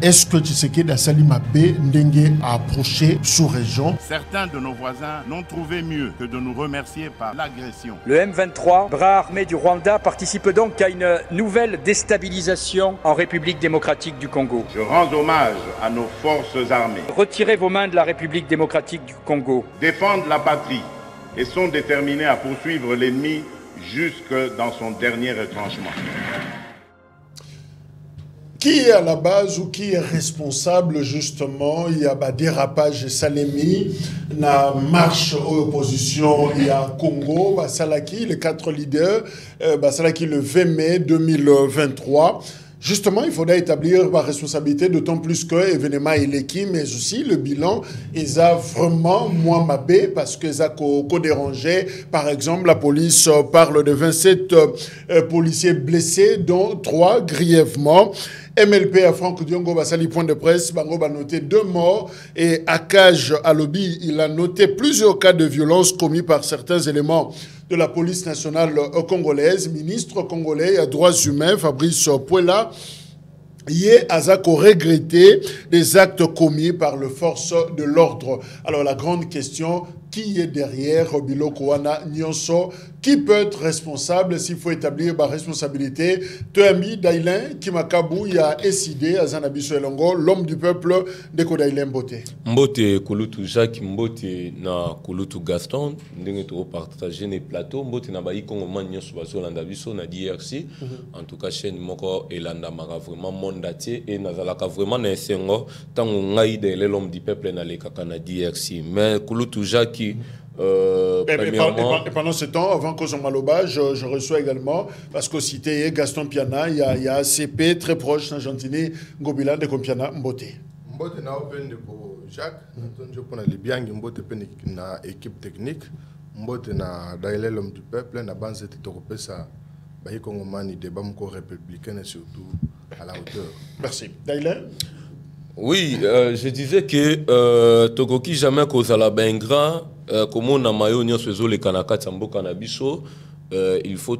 est-ce que Tshisekedi Asali Mabé Ndenge a approché sous-région? Certains de nos voisins n'ont trouvé mieux que de nous remercier par l'agression. Le M23, bras armé du Rwanda, participe donc à une nouvelle déstabilisation en République démocratique du Congo. Je rends hommage à nos forces armées. Retirez vos mains de la République démocratique du Congo. Défendent la patrie et sont déterminés à poursuivre l'ennemi jusque dans son dernier retranchement. Qui est à la base ou qui est responsable justement? Il y a des dérapages Salemi, la marche aux oppositions, il y a Congo, Salaki, les 4 leaders, Salaki le 20 mai 2023. Justement, il faudrait établir la responsabilité, d'autant plus que l'événement est l'équipe, mais aussi le bilan, ils ont vraiment moins mabé parce qu'ils ont co-dérangé. Par exemple, la police parle de 27 policiers blessés, dont 3 grièvement. MLP à Franck Diongo Basali, point de presse, Bango a noté 2 morts et Akaj Alobi, il a noté plusieurs cas de violence commis par certains éléments de la police nationale congolaise. Ministre congolais à droits humains, Fabrice Puela, hier, Azako regretté des actes commis par les forces de l'ordre. Alors la grande question, qui est derrière Biloko Wana Nyonso? Qui peut être responsable s'il faut établir la responsabilité? Toami Dailin, Kimakabu, il a décidé à Zanabiso Elongo, l'homme du peuple de Kodailin Mbote. Mbote Kouloutou Jacques, Mbote na Kouloutou Gaston, nous avons partagé les plateaux. Mbote na Baï Kongo Nyonso Baso Landabiso na DRC. En tout cas, chaîne Moko et Landamara vraiment mandaté et Nazalaka vraiment Nessengo, tant qu'on a idée l'homme du peuple na lekaka na DRC. Mais Kouloutou Jacques, et pendant ce temps, avant que Maloba, je reçois également, parce qu'au cité Gaston Piana, il y a ACP très proche, Saint-Gentini, Ngobila de Kompiana, Mbote. Mbote na open de Jacques, je prends les biens, Mbote na équipe technique, Mbote na Daïlé l'homme du peuple, na banze de Toropesa, Baye Kongomani, débat républicain et surtout à la hauteur. Merci. Daïlé? Oui, je disais que Togoki jamais cause à la bengra, comme on a maillot nyon se les kanaka tambo kanabiso, il faut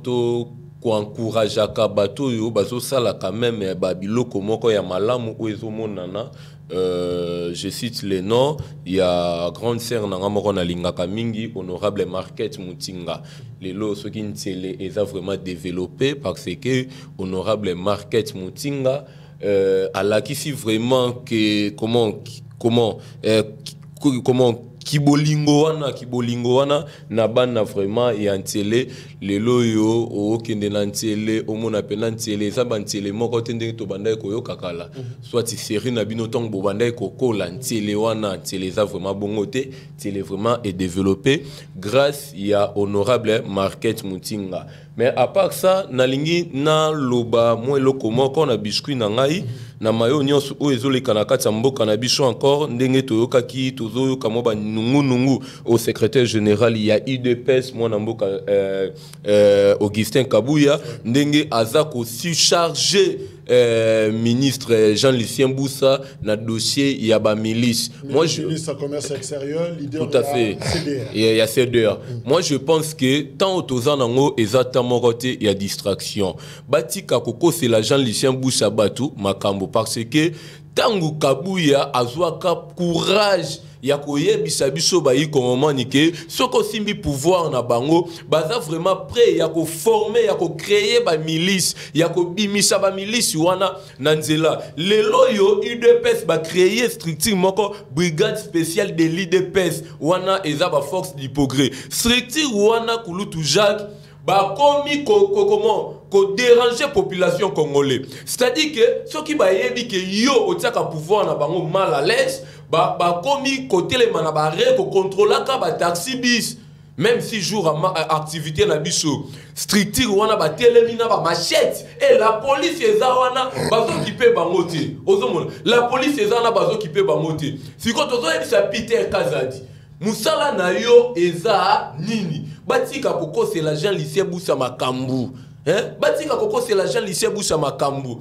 encourager Kabato yo bazo sala quand même babilo comme ko ya malamu ou ezo monana. Je cite les noms, il y a grande sœur Nangamoko na lingaka mingi, honorable Marquette Mutinga. Les lots ceux qui ntélé ils a vraiment développé parce que honorable Marquette Mutinga alakisi vraiment que comment kibolingo wana na bana vraiment et antele les loyo o kende na ntele o mona pena ntele za bantele moko tende to banda ko yo kakala soit série na bino tong bo banda ko kola ntele wana ntele za vraiment bongote ntele vraiment est développé grâce il y a honorable Marquette Mutinga. Mais à part ça nalingi na loba moi loko moko na biscuit na ngai na mayo nyonso o ezole kanaka mboka na biso encore ndenge toyoka ki tozo kamoba nungu au secrétaire général il y a IDPS moi na mboka Augustin Kabuya ndenge azako surchargé ministre Jean-Lucien Boussa na dossier il y a ba milice. Moi je ministre commerce extérieur leader tout à fait CDR. Il y a CDR. Moi je pense que tant autoza nango ezata moroté il y a distraction. Batika koko c'est la Jean-Lucien Boussa batu makambo parce que tangu Kabuya azwaka courage ya koyebisa biso bayi kongomani ke soko simbi pouvoir na bango baza vraiment prêt ya ko former ya ko créer ba milice ya ko bimisa ba milice wana na nzela lelo yo UDPS ba créer structure moko brigade spéciale de l'UDPS wana eza ba force du progrès structure wana Kouloutou Jacques ba komi comment ko déranger population congolaise c'est-à-dire que ceux qui ba yebi que yo otiaka pouvoir na bango mal à l'aise ba komi côté les manabare ko contrôler ka ba taxi bis même si jour activité na biso structure wana ba telemina ba machette et la police eza wana bazo kipe bango te ozomona la police eza wana bazo kipe bango te siko tozo yebisa Peter Kazadi musala na yo eza nini batika koko c'est la Jean Lucien Boussa makambu hein batika koko c'est la Jean Lucien Boussa makambu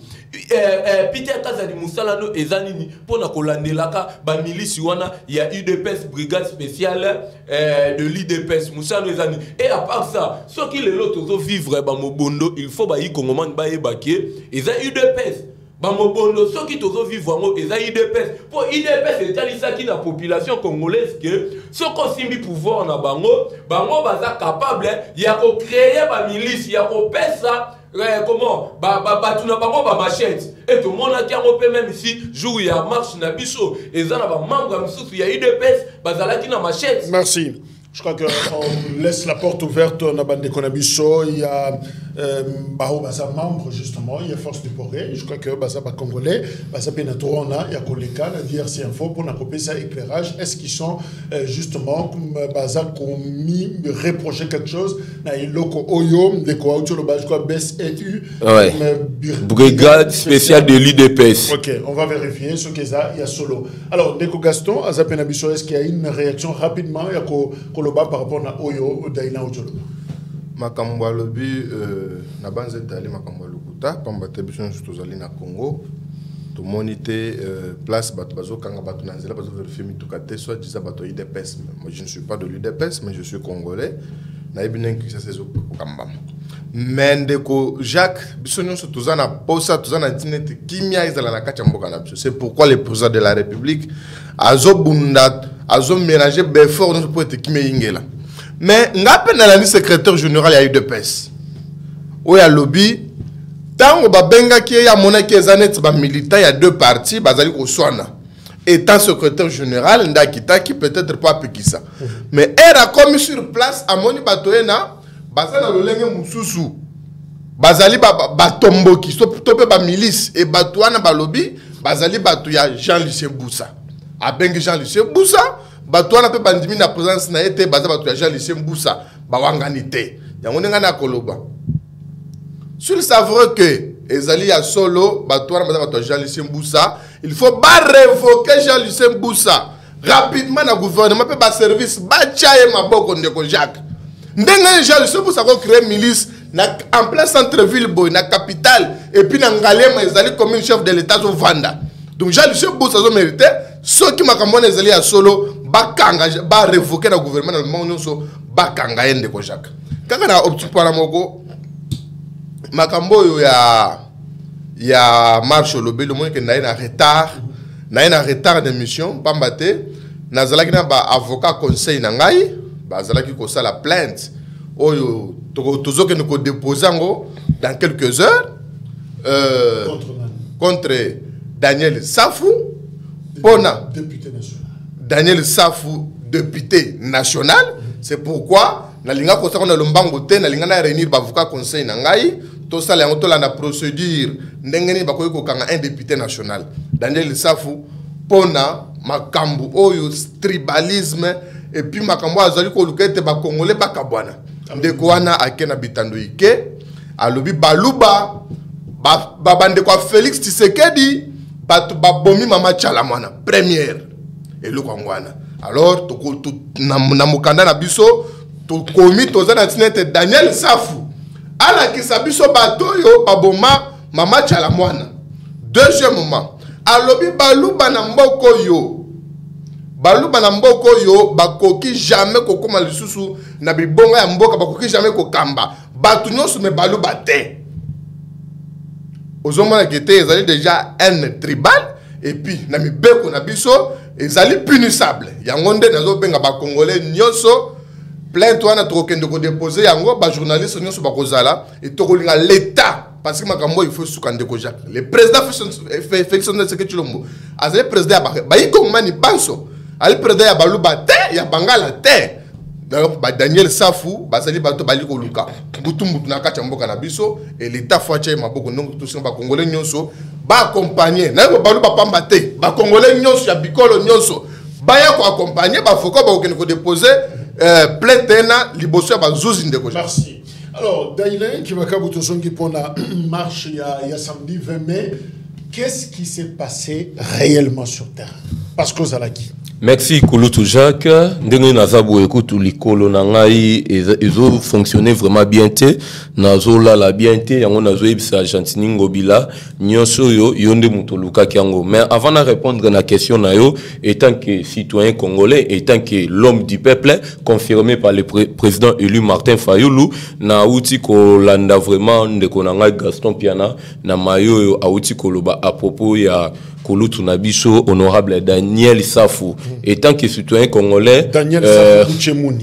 Peter Kazadi musala no eza nini pona kolandelaka ba milice wana ya UDPS brigade spéciale de l'UDPS musala no eza nini et à part ça ceux qui les lots vivre ba mobondo il faut ba y kongomani ba yebake eza UDPS bamobondo soki tozo vivre ngo eza IDPS pour IDPS etalisa ki na population congolaise que soko simbi pouvoir na bango baza capable ya ko créer ba milice ya ko pesa comment batu na bango ba machette et tout monde qui a repé même ici jour ya marche na biso eza na ba membre misusu ya IDPS bazalaki na machette. Merci. Je crois qu'on laisse la porte ouverte à Nabande Konabiso. Il y a Baza membre, justement, il y a Force du Progrès. Je crois que Baza Congolais, Baza Penatorona, il y a Koleka, la DRC Info, pour nous ça éclairage. Est-ce qu'ils sont justement, comme Baza, commis, reprocher quelque chose dans les locaux Oyo, de quoi, ou le bas, quoi, BSEU, Brigade spéciale de l'IDPS. Ok, on va vérifier ce qu'il y a solo. Alors, Neko Gaston, Baza Penabiso, est-ce qu'il y a une réaction rapidement? Il y a par rapport à Oyo Daina Ojolo. Makambo alobi na banze tali makambo lokuta pamba tebiso tozali na Congo to moniter place bato bazo kanga bato na nzela bazo vérifier mitukate soit disa bato IDPS. Moi je ne suis pas de l'IDPS mais je suis congolais na ibinen ki ça sezo kamba. Mendeko Jacques biso nyonso tozana posa tozana internet kimia izala na kati mboka na biso. C'est pourquoi le président de la République azobunda azo mélanger befort dans pour être kimia ingela. Mais ngape na la secrétaire général ya UDPS. Oya lobby tango babenga ki ya monaki ezanet ba militant ya deux partis bazali ko swana. Étant secrétaire général ndakitaki peut-être pas pekisa. Mais elle a commis sur place amoni batoena bazana lolenge mususu. Bazali batomboki tope ba milice et batwana ba lobby bazali batu ya Jean-Lucien Boussa. Abengi Jean-Lucien Boussa batwana pe bandimi na présence na été baza batu ya Jean-Lucien Boussa bawangani te. Yango nenga na koloba. Sur savoir que ezali ya solo batwana baza batu ya Jean-Lucien Boussa, il faut pas révoquer Jean-Lucien Boussa rapidement na gouvernement pe ba service ba chaye maboko ndeko Jacques. Ndenga Jean-Lucien Boussa ko créer milice na en plein centre-ville boy na capitale et puis na Ngalema ezali comme chef de l'état au Vanda. Donc Jean-Lucien Boussa zo mérité ceux qui makamona ezali ya solo bakanga ba révoquer le gouvernement dans le monde so bakanga yende ko Jacques kaka na opti para moko makambo yo ya marche lobby le moins que na retard de mission pambate nazalaki na ba avocat conseil na ngai bazalaki ko sala plainte oyo tozoke ne ko déposer ngo dans quelques heures contre Daniel Safou Pona député national. Daniel Safou, député national. C'est pourquoi, na linga kosa kona lombango te, na linga na réunir bavoka conseil na ngai, to sala yango to la na procédure, ndengeni bakoyi ko kanga un député national. Daniel Safou, pona makambu oyo tribalisme et puis makambo azali ko lukete ba congolais ba kabwana. Ndeko wana akena bitando ike, alobi baluba ba bande kwa Félix Tshisekedi, batu babomi mama Chalamwana première. Et le Kongwana. Alors, na mukanda na biso, to komi toza na tinete Daniel Safou. Ala ki sabiso batoyo baboma mama Chalamwana. Deuxièmement, alobi baluba na mboko yo. Baluba na mboko yo bakoki jamais kokoma lisusu na bibonga ya mboka bakoki jamais kokamba. Batu nyonso me baluba te. Ozomona kete ezali déjà un tribal et puis na mibeko na biso ezali punissable yango nde nazo benga ba congolais nyonso plainte wana tokende ko déposer yango ba journaliste nyonso ba kozala et tokolinga l'état parce que makambo il faut sukande ko Jacques le président Félix Tshisekedi Tshilombo azali président ba ikomani banso ali président ya baluba te ya bangala te donc ba Daniel Safou bazali bato bali ko luka butu na kati mboka na biso et l'état foache maboko donc tous ba congolais nyonso ba accompagner na ba baluba pamba te ba congolais nyonso ya bikolo nyonso ba ya ko accompagner ba foko ba ko déposer plainte na liboso ba zuzi ndeko. Merci. Alors Daïlen qui va kabuto songi pour la marche il y a samedi 20 mai, qu'est-ce qui s'est passé réellement sur terre? Parce que Zalaki Merci Kouloutou Jacques. Ndenge nazabu écoute likolo na ngai ezo fonctionner vraiment bien te. Nazo la bien te yango nazo ebisa Gentini Ngobila nyonso yo yonde mutoluka kiango. Mais avant de répondre à la question na yo, étant que citoyen congolais, étant que l'homme du peuple confirmé par le président élu Martin Fayulu, na outi ko landa vraiment ndeko na ngai Gaston Piana na mayo yo outi koloba à propos ya Kouloutou Nabiso, honorable Daniel Safou, étant que citoyen congolais, Daniel Safou,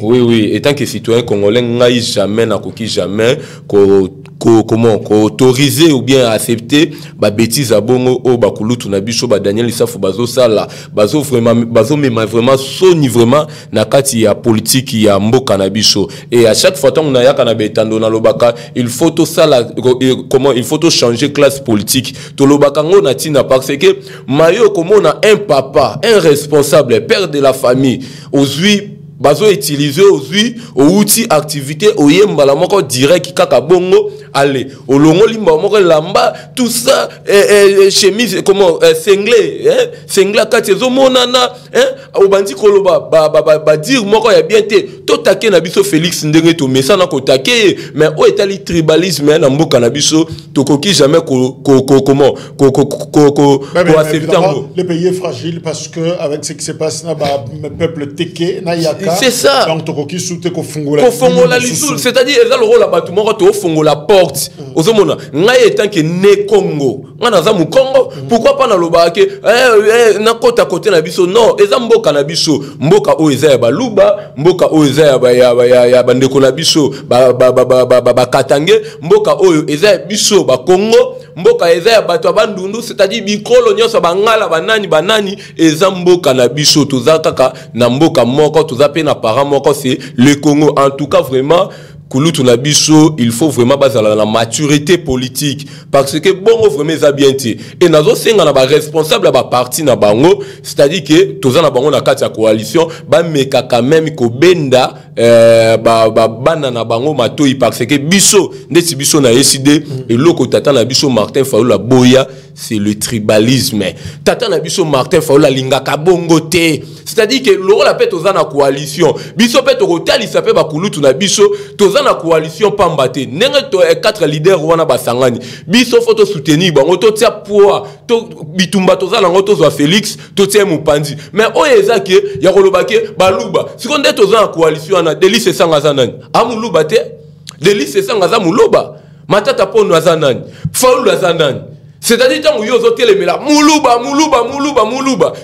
oui, étant que citoyen congolais, n'aille jamais, n'a jamais, comment autoriser ou bien accepter ba bêtise à bongo au ba Kouloutou Nabiso, ba Daniel Safou, bazo sala, bazo vraiment soni vraiment na kati ya politique ya mboka Nabiso. Et à chaque fois qu'on a yaka tando na lobaka, il faut tout ça comment il faut tout changer classe politique. To lobaka ngo na tina parce que Mayo, comme on a un papa, un responsable, père de la famille, aujourd'hui, bazo utiliser aujourd'hui au outil activité au yemba la moko direct kaka bongo allez au longo limba moko lamba tout ça chemise comment singlet kati zo monana au bandi koloba ba dire moko ya bien te to taquer na biso Félix ndenge to mesa na ko taquer mais o etali tribalisme na mboka na biso to koki jamais comment accepter le pays est fragile parce que avec ce qui se passe na ba peuple teke na yaka. C'est ça. Donc, tu fongola c'est-à-dire, il y a le rôle à tout le monde, tu la porte. Aux hommes, il étant que né Congo. On a un Congo. Pourquoi pas dans le bac? Na côte à côté na biso. Non, ils ont mboka na biso. Mboka o ezaya ba luba, mboka o ezaya ba ya bandeko na biso, ba katange, mboka o ezaya biso ba Congo. Mboka ezaya bato bandundu, c'est-à-dire bikolo nyonso bangala banani ezamboka na biso tozakaka na mboka moko tozape na parent moko c'est le Congo. En tout cas vraiment Kouloutou Nabiso, il faut vraiment baser la maturité politique parce que bongo vraiment ça bien été et nazo senga na ba responsable ba parti na bango, c'est-à-dire que toza na bango na kati ya coalition ba meka quand même ko benda bana na bango matoi parce que biso ndeti biso na décidé et loko tata na biso Martin Fayulu la boya c'est le tribalisme. Tata na biso Martin Fayulu la lingaka bongo te. C'est-à-dire que le rôle appelle toza na coalition. Biso peut hotel il s'appelle ba Kouloutou na biso toza na coalition pambate. Nenge to 4 leaders wana basangani. Biso faut soutenir bango to tia poa to bitumba toza na ngoto zo Félix to tia Mupandi. Mais oyeza ke ya kolobake baluba. Sikonde toza na coalition na Delice Sanga zanani. Amuluba te. Delice Sanga za muluba. Matata pono azanani. Fayulu azanani. C'est-à-dire tant yo zo telemela muluba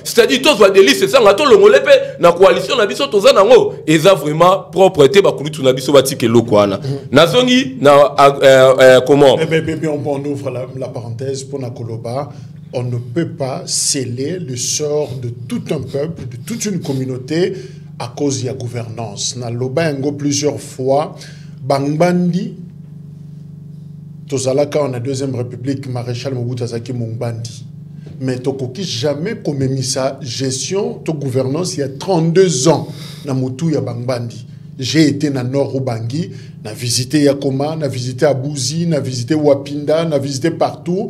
c'est-à-dire to zo Delice Sanga to longolepe na coalition na biso toza nango eza vraiment propreté ba Kouloutou na biso batike lokwana nazongi na comment on ouvre la parenthèse pour Nakoloba. On ne peut pas sceller le sort de tout un peuple, de toute une communauté à cause de la gouvernance. Na loba ngo plusieurs fois bangbandi tozalaka on a deuxième république maréchal Mobutu Sese Mungbandi. Mais tokoki jamais comme sa gestion to gouvernance il y a 32 ans na mutu ya bangbandi. J'ai été na Nord Ubangi, na visité Yakoma, na visité Abouzi, na visité Wapinda, na visité partout.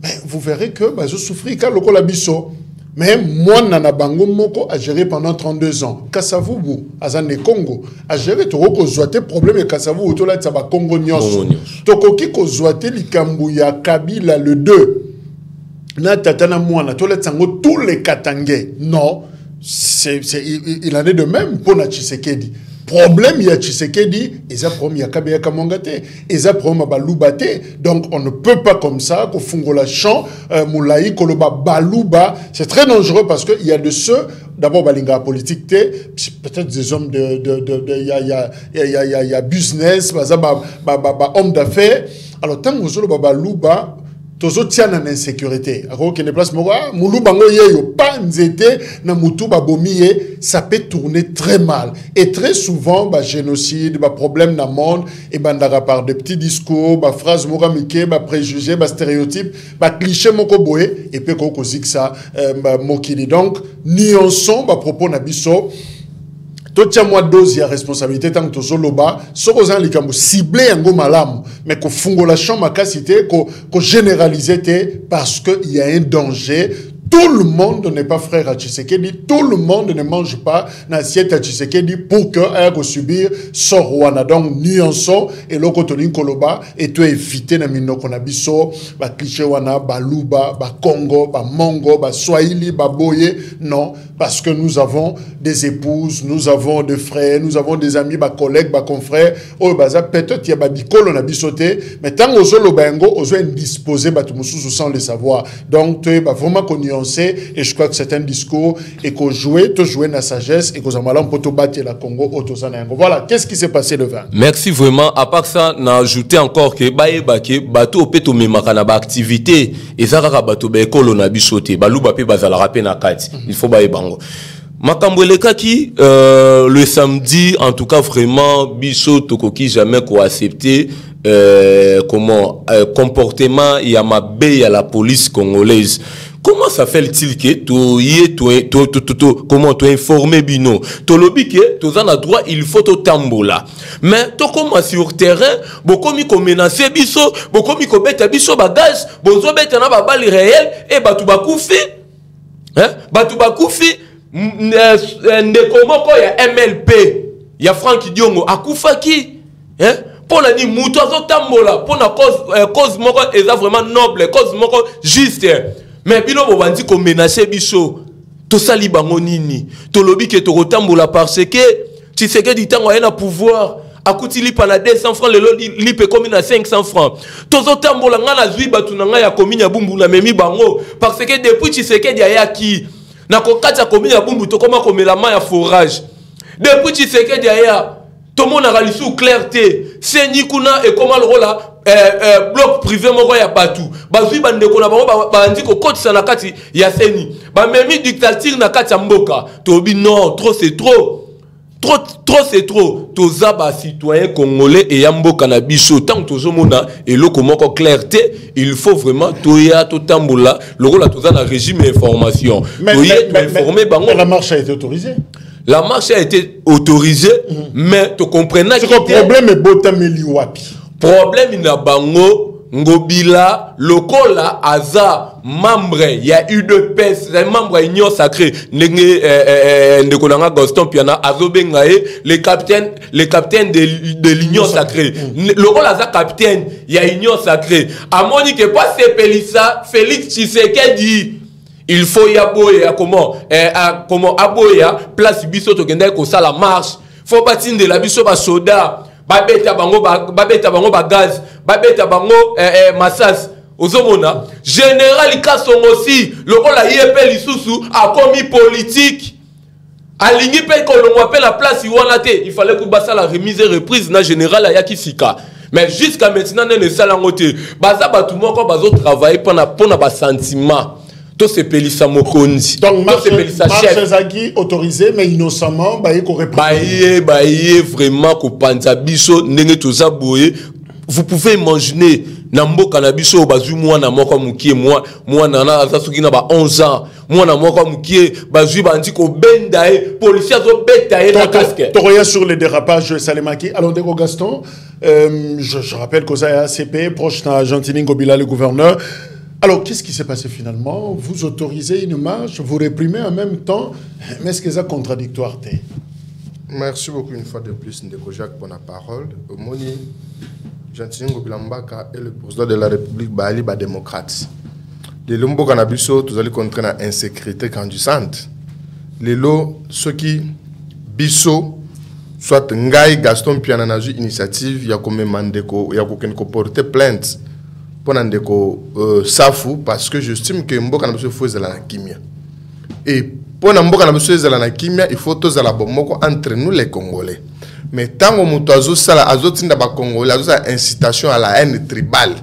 Mais vous verrez que je souffris quand le biso. Mais moi, nana bango moko a géré pendant 32 ans. Kasavubu, Azane Congo, a géré toko zoate problème et Kasavubu to la tsaba Congo nyos. Toko ki ko zoate likambu ya Kabila le 2. Na tatana mwana to la tsango tous les Katangais. Non, il en est de même pour na Tshisekedi. Problème ya Tshisekedi, eza problème ya Kabila Kamongate, eza problème balubate. Donc on ne peut pas comme ça ko fungola champ moulaï koloba baluba, c'est très dangereux parce que il y a de ceux d'abord balinga politique peut-être des hommes il y a business, homme d'affaires. Alors tant que vous baluba tozo tiana na insécurité ako que ne place moka mulu bango yeyo pas nzete na mutu babomiye ça peut tourner très mal et très souvent ba génocide ba problème na monde et bandara par des petits discours ba phrases moka mike ba préjugés ba stéréotypes ba cliché moko boé et peut ko ça mokili donc nuançons ba propos na biso. Totia moi dose ya responsabilité tant que zoloba sokozan likambo ciblé yango malamu mais ko fungola champ makasité ko généraliser té parce que il y a un danger Tout le monde n'est pas frère à Tshisekedi. Tout le monde ne mange pas l'assiette à Tshisekedi pour que ait subir Sorwana. Donc, nuançons et l'okotonin koloba et tu éviter na minoko na biso, ba cliché wana, ba luba, ba Congo, ba Mongo, ba Swahili, ba Boye. Non, parce que nous avons des épouses, nous avons des frères, nous avons des amis, ba collègues, ba confrères. Oh, baza peut-être y a ba bikolo na bisoté, mais tant ozo lo bengo, ozo indisposé ba tumususu sans le savoir. Donc, tu es vraiment connu. Et je crois que c'est un discours et qu'on jouait, tu jouais la sagesse et qu'on a mal pour te battre la Congo. Voilà, qu'est-ce qui s'est passé le 20? Merci vraiment. À part ça, on a ajouté encore que bateau opeto memaka ba activité et ça bateau ba école on a bisoté balu ba pe bazala rapé na kati. Il faut ba bango. Makambweleka qui le samedi en tout cas vraiment biso tokoki jamais ko accepter comportement il y a mabé à la police congolaise. Comment ça fait-il que comment tu informer bino to lobi que tu as droit il faut to tambola mais to comme sur terrain beaucoup mi ko menacer biso beaucoup mi ko beta biso bagage bonzo beta na ba balle réel et batu bakufi hein batu bakufi ndeko moko ya MLP ya Frank Diongo akufaki hein pour la ni muto zo tambola pour na cause moko eza vraiment noble cause moko juste. Mais bino bobandi ko menacer biso to sali bango nini to lobi ke to rotambola parce que tu sais que du temps on a pouvoir akuti li pana 200 francs le li pe comme na 500 francs to zotambola ngana zui batu nga ya komi ya bumbu na memi bango parce que depuis tu sais que dia ya ki na ko kata komi ya bumbu to koma komela ma ya forage depuis tu sais que dia ya to mona ralisu clarté c'est ni kuna et comment le rôle bloc privé moko ya batu bazui bandeko na bango bandi ko kotisa na kati ya seni ba memi dictature na kati ya mboka tobi non trop c'est trop c'est trop toza ba citoyen congolais et ya mboka na biso tant tozo mona et loko moko clarté il faut vraiment toya to tambola le rôle toza na régime information informer bango. La marche a été autorisée. La marche a été autorisée mais tu comprenais que le problème est botameli wapi. Problème na bango ngobila lokola aza membre il y a eu de pes membre union sacrée ndeko nanga Gaston Piana azobengae le capitaine de l'union sacrée lokola aza capitaine il y a union sacrée amoni que pas c'est Pelissa Félix Tshisekedi il faut y aboya comment aboya place biso to kenda ko sala marche faut batinde la biso ba soda babeta bango ba gaz babeta bango massas ozomona général Kasongo aussi lokola yepeli lisusu a commis politique alingi pe kolongo appelle la place wana te il fallait que basa la remise et reprise na général ayaki sika mais jusqu'à maintenant ne salango te baza batu moko bazo travailler pona ba sentiment. Tout c'est Pelissa Mokondi. Donc, marche Zagi autorisé, mais innocemment, baye ko reprendre. Baye vraiment ko panza biso ndenge toza boye. Vous pouvez imaginer nambo kanabiso bazu mwana moko mukie mwana na azasuki na ba 11 ans. Mwana moko mukie bazu bandi ko bendae policiers zo betae na casque. Toroya sur les dérapages Salemaki. Alors Ndeko Gaston, je rappelle que ça est ACP proche de Gentini Ngobila le gouverneur. Alors, qu'est-ce qui s'est passé finalement? Vous autorisez une marche, vous réprimez en même temps, mais est-ce que c'est contradictoire? Merci beaucoup une fois de plus, Ndeko Jacques, pour la parole. Moni, Gentini Ngobilambaka est le président de la République, Bali, démocrate. Les Lumbo Canabiso, vous allez contrer l'insécurité grandissante. Les lots, ceux qui, Bisso, soit Ngaï, Gaston Piana, na initiative, il y a comme Mandeko, il y a qu'on porter plainte. Safu parce que j'estime que mboka na biso faut ezala na kimia et pour na mboka na biso ezala na kimia il faut tous ala bomoko entre nous les Congolais mais tango muto azo sala azotinda ba Congolais azo incitation à la haine tribale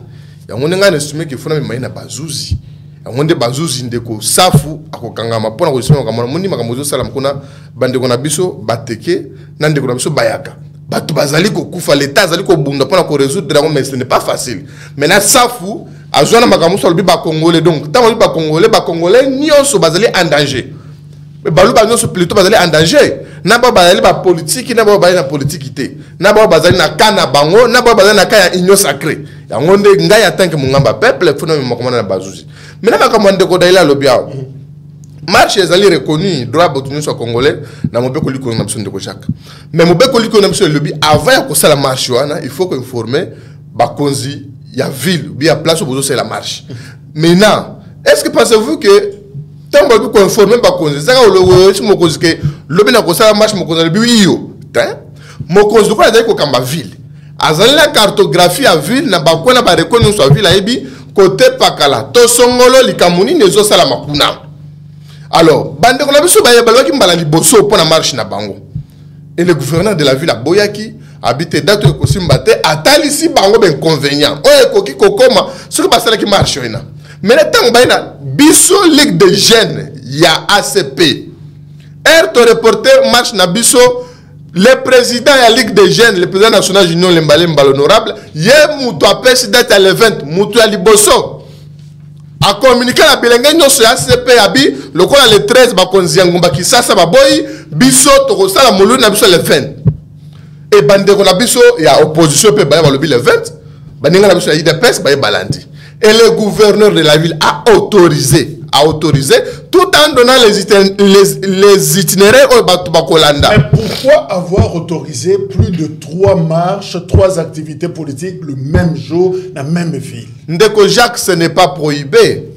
ya ngonga na estime que faut na maina bazuzi ya ngonde bazuzi ndeko safu akokangama pona ko esima kamona moni makamozo sala mkuna bandeko na biso bateke na ndeko na biso bayaka. Batu bazali ko kufa l'état azali ko bunda pour ko résoudre mais ce n'est pas facile. Maintenant safu azona makamuso lobi ba Congolais donc tant lobi ba Congolais nyonso bazali en danger. Mais balu ba nyonso plutôt bazali en danger. Na ba bazali ba politique na ba bazali na politique té. Na ba bazali na kana bango na ba bazali na kaya union sacrée. Ya ngonde ngai atanke mungamba peuple funa makomana na bazuzi. Maintenant makamande ko daila lobi awo. marche ezali reconnu droit botuni soit congolais na mobeko liko na biso ndeko Jacques mais mobeko liko na biso lobby avant ya ko sala marche wana il faut que informer bakonzi ya ville bien place où c'est la marche maintenant est-ce que pensez-vous que tant que ko informer bakonzi ça le si mokonzi que lobby na ko sala marche mokonzi lobby yo hein mokonzi ko na ko kamba ville azali la cartographie à ville na bakona ba reconnu soit ville ayebi côté pakala to songolo likamuni nezo sala makuna. Alors, bande on a vu ce baye mbala liboso pour la marche na bango. Et le gouverneur de la ville à Boyaki habite date ko simbate atali si bango ben inconvénient. O ekoki kokoma sur basala qui marche ina. Mais le temps baina biso ligue des jeunes ya ACP. To reporter marche na biso le président de la Ligue des Jeunes, le président national Junior Lembalé Mbal honorable, yé moutou apesi date à l'event, moutou à liboso. A communiqué la bilenge nyonso ya ACP abi, le kola le 13 bakonzi ngumba kisasa baboyi, biso toko sala molu na biso le 20. Et bandeko na biso ya opposition pe ba lobi le 20, bandinga na biso ya IDPS ba balandi. Et le gouverneur de la ville a autorisé tout en donnant les itinéraires au Bakolanda. Mais pourquoi avoir autorisé plus de 3 marches, 3 activités politiques le même jour, dans la même ville? Ndeko Jacques, ce n'est pas prohibé.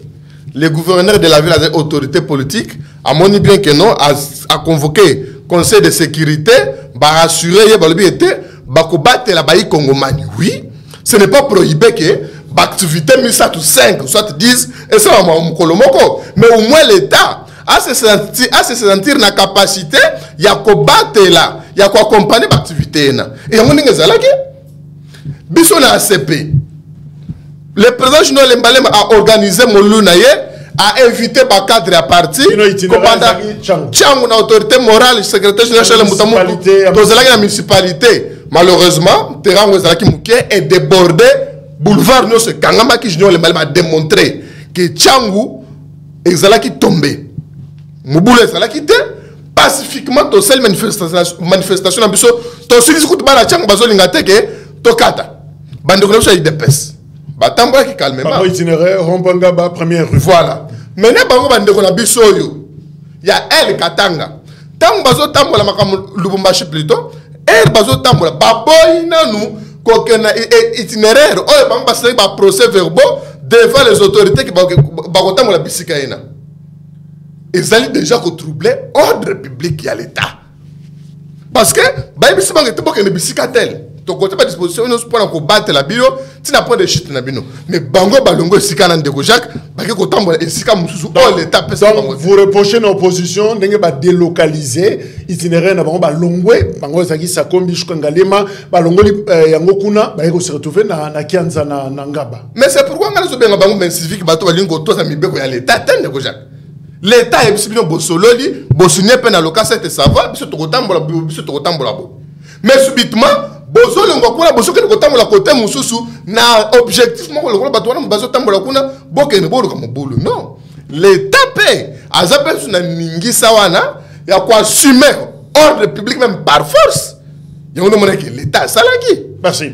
Le gouverneur de la ville a des autorités politiques, a moni bien que non, a convoqué conseil de sécurité, a assuré, il la baï Congomani. Oui, ce n'est pas prohibé que l'activité mise à 5, soit 10, et ça va m'kolomoko. Mais au moins l'État a se sentir la capacité, il y a qu'à battre là, il y a qu'à accompagner l'activité. Et on est là, biso na ACP. Le président Junior Lembalé a organisé mon lunaye, a invité ba cadre à partir, commandant Tchang, na autorité morale, secrétaire général de la municipalité. Malheureusement, terrain où est débordé. Boulevard nous se Kangama qui Junior Lembalé a démontré que Tchangou est tombé. Mouboule est té pacifiquement ton seul manifestation en biso ton seul discours bala Tchang bazo lingate que tokata. Bande de choses IDPS. Batamba qui calmement. Par itinéraire Rompangaba première rue. Voilà. Maintenant bango bande de biso yo. Il y a elle Katanga. Tant bazo tambola makam Lubumbashi plutôt. Elle bazo tambola baboy nanu qu'aucun itinéraire, on va procès verbaux devant les autorités qui vont la bisikaïna. Ils allaient déjà troubler l'ordre public à l'État. Parce que, si on est un bisikatel, tu n'as pas de disposition pour combattre la bio, tu n'as pas de chute na bino. Mais bango balongo sika nan deko Jacques, baki ko tambola sika mususu l'État pèse bango. Vous reprochez l'opposition d'enge ba délocaliser itinéraire na bango balongwe, bango zaki sakombi shukangalema, balongo yango kuna ba ko se retrouver na Kianza na Ngaba. Mais c'est pourquoi ngala so benga bango ben civique bato balingo to za mibeko ya l'État deko Jacques. L'État est bisibino bosololi, bosunie pe na lokasa te savoir, biso to kotambola bo. Mais subitement bozo lengo kuna bozo ke kotambola côté mususu na objectif moko lokolo bato wana bazo tambola kuna bokene bolo comme bolo. Non, l'État paie azape suna ningisa wana ya kwa assumer ordre public même par force. Yango no monaki l'État salaki. Merci.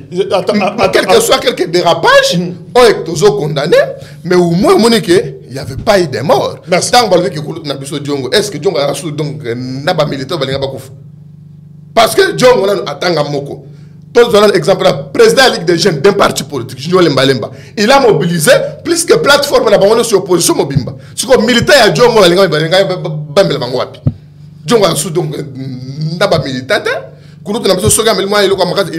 Quel que soit quelques dérapages, on est tous condamnés, mais au moins il n'y avait pas eu de morts. Merci. Est-ce que Djongo a reçu donc n'a pas militaire parce que Djongo a attendu Moko. Tous un exemple, le président de la Ligue des Jeunes d'un parti politique, Junior Lembalemba, il a mobilisé plus que plateforme de sur opposition Mobimba. Ce que militaire à Djongo Djongo a reçu donc n'a pas militaire. Il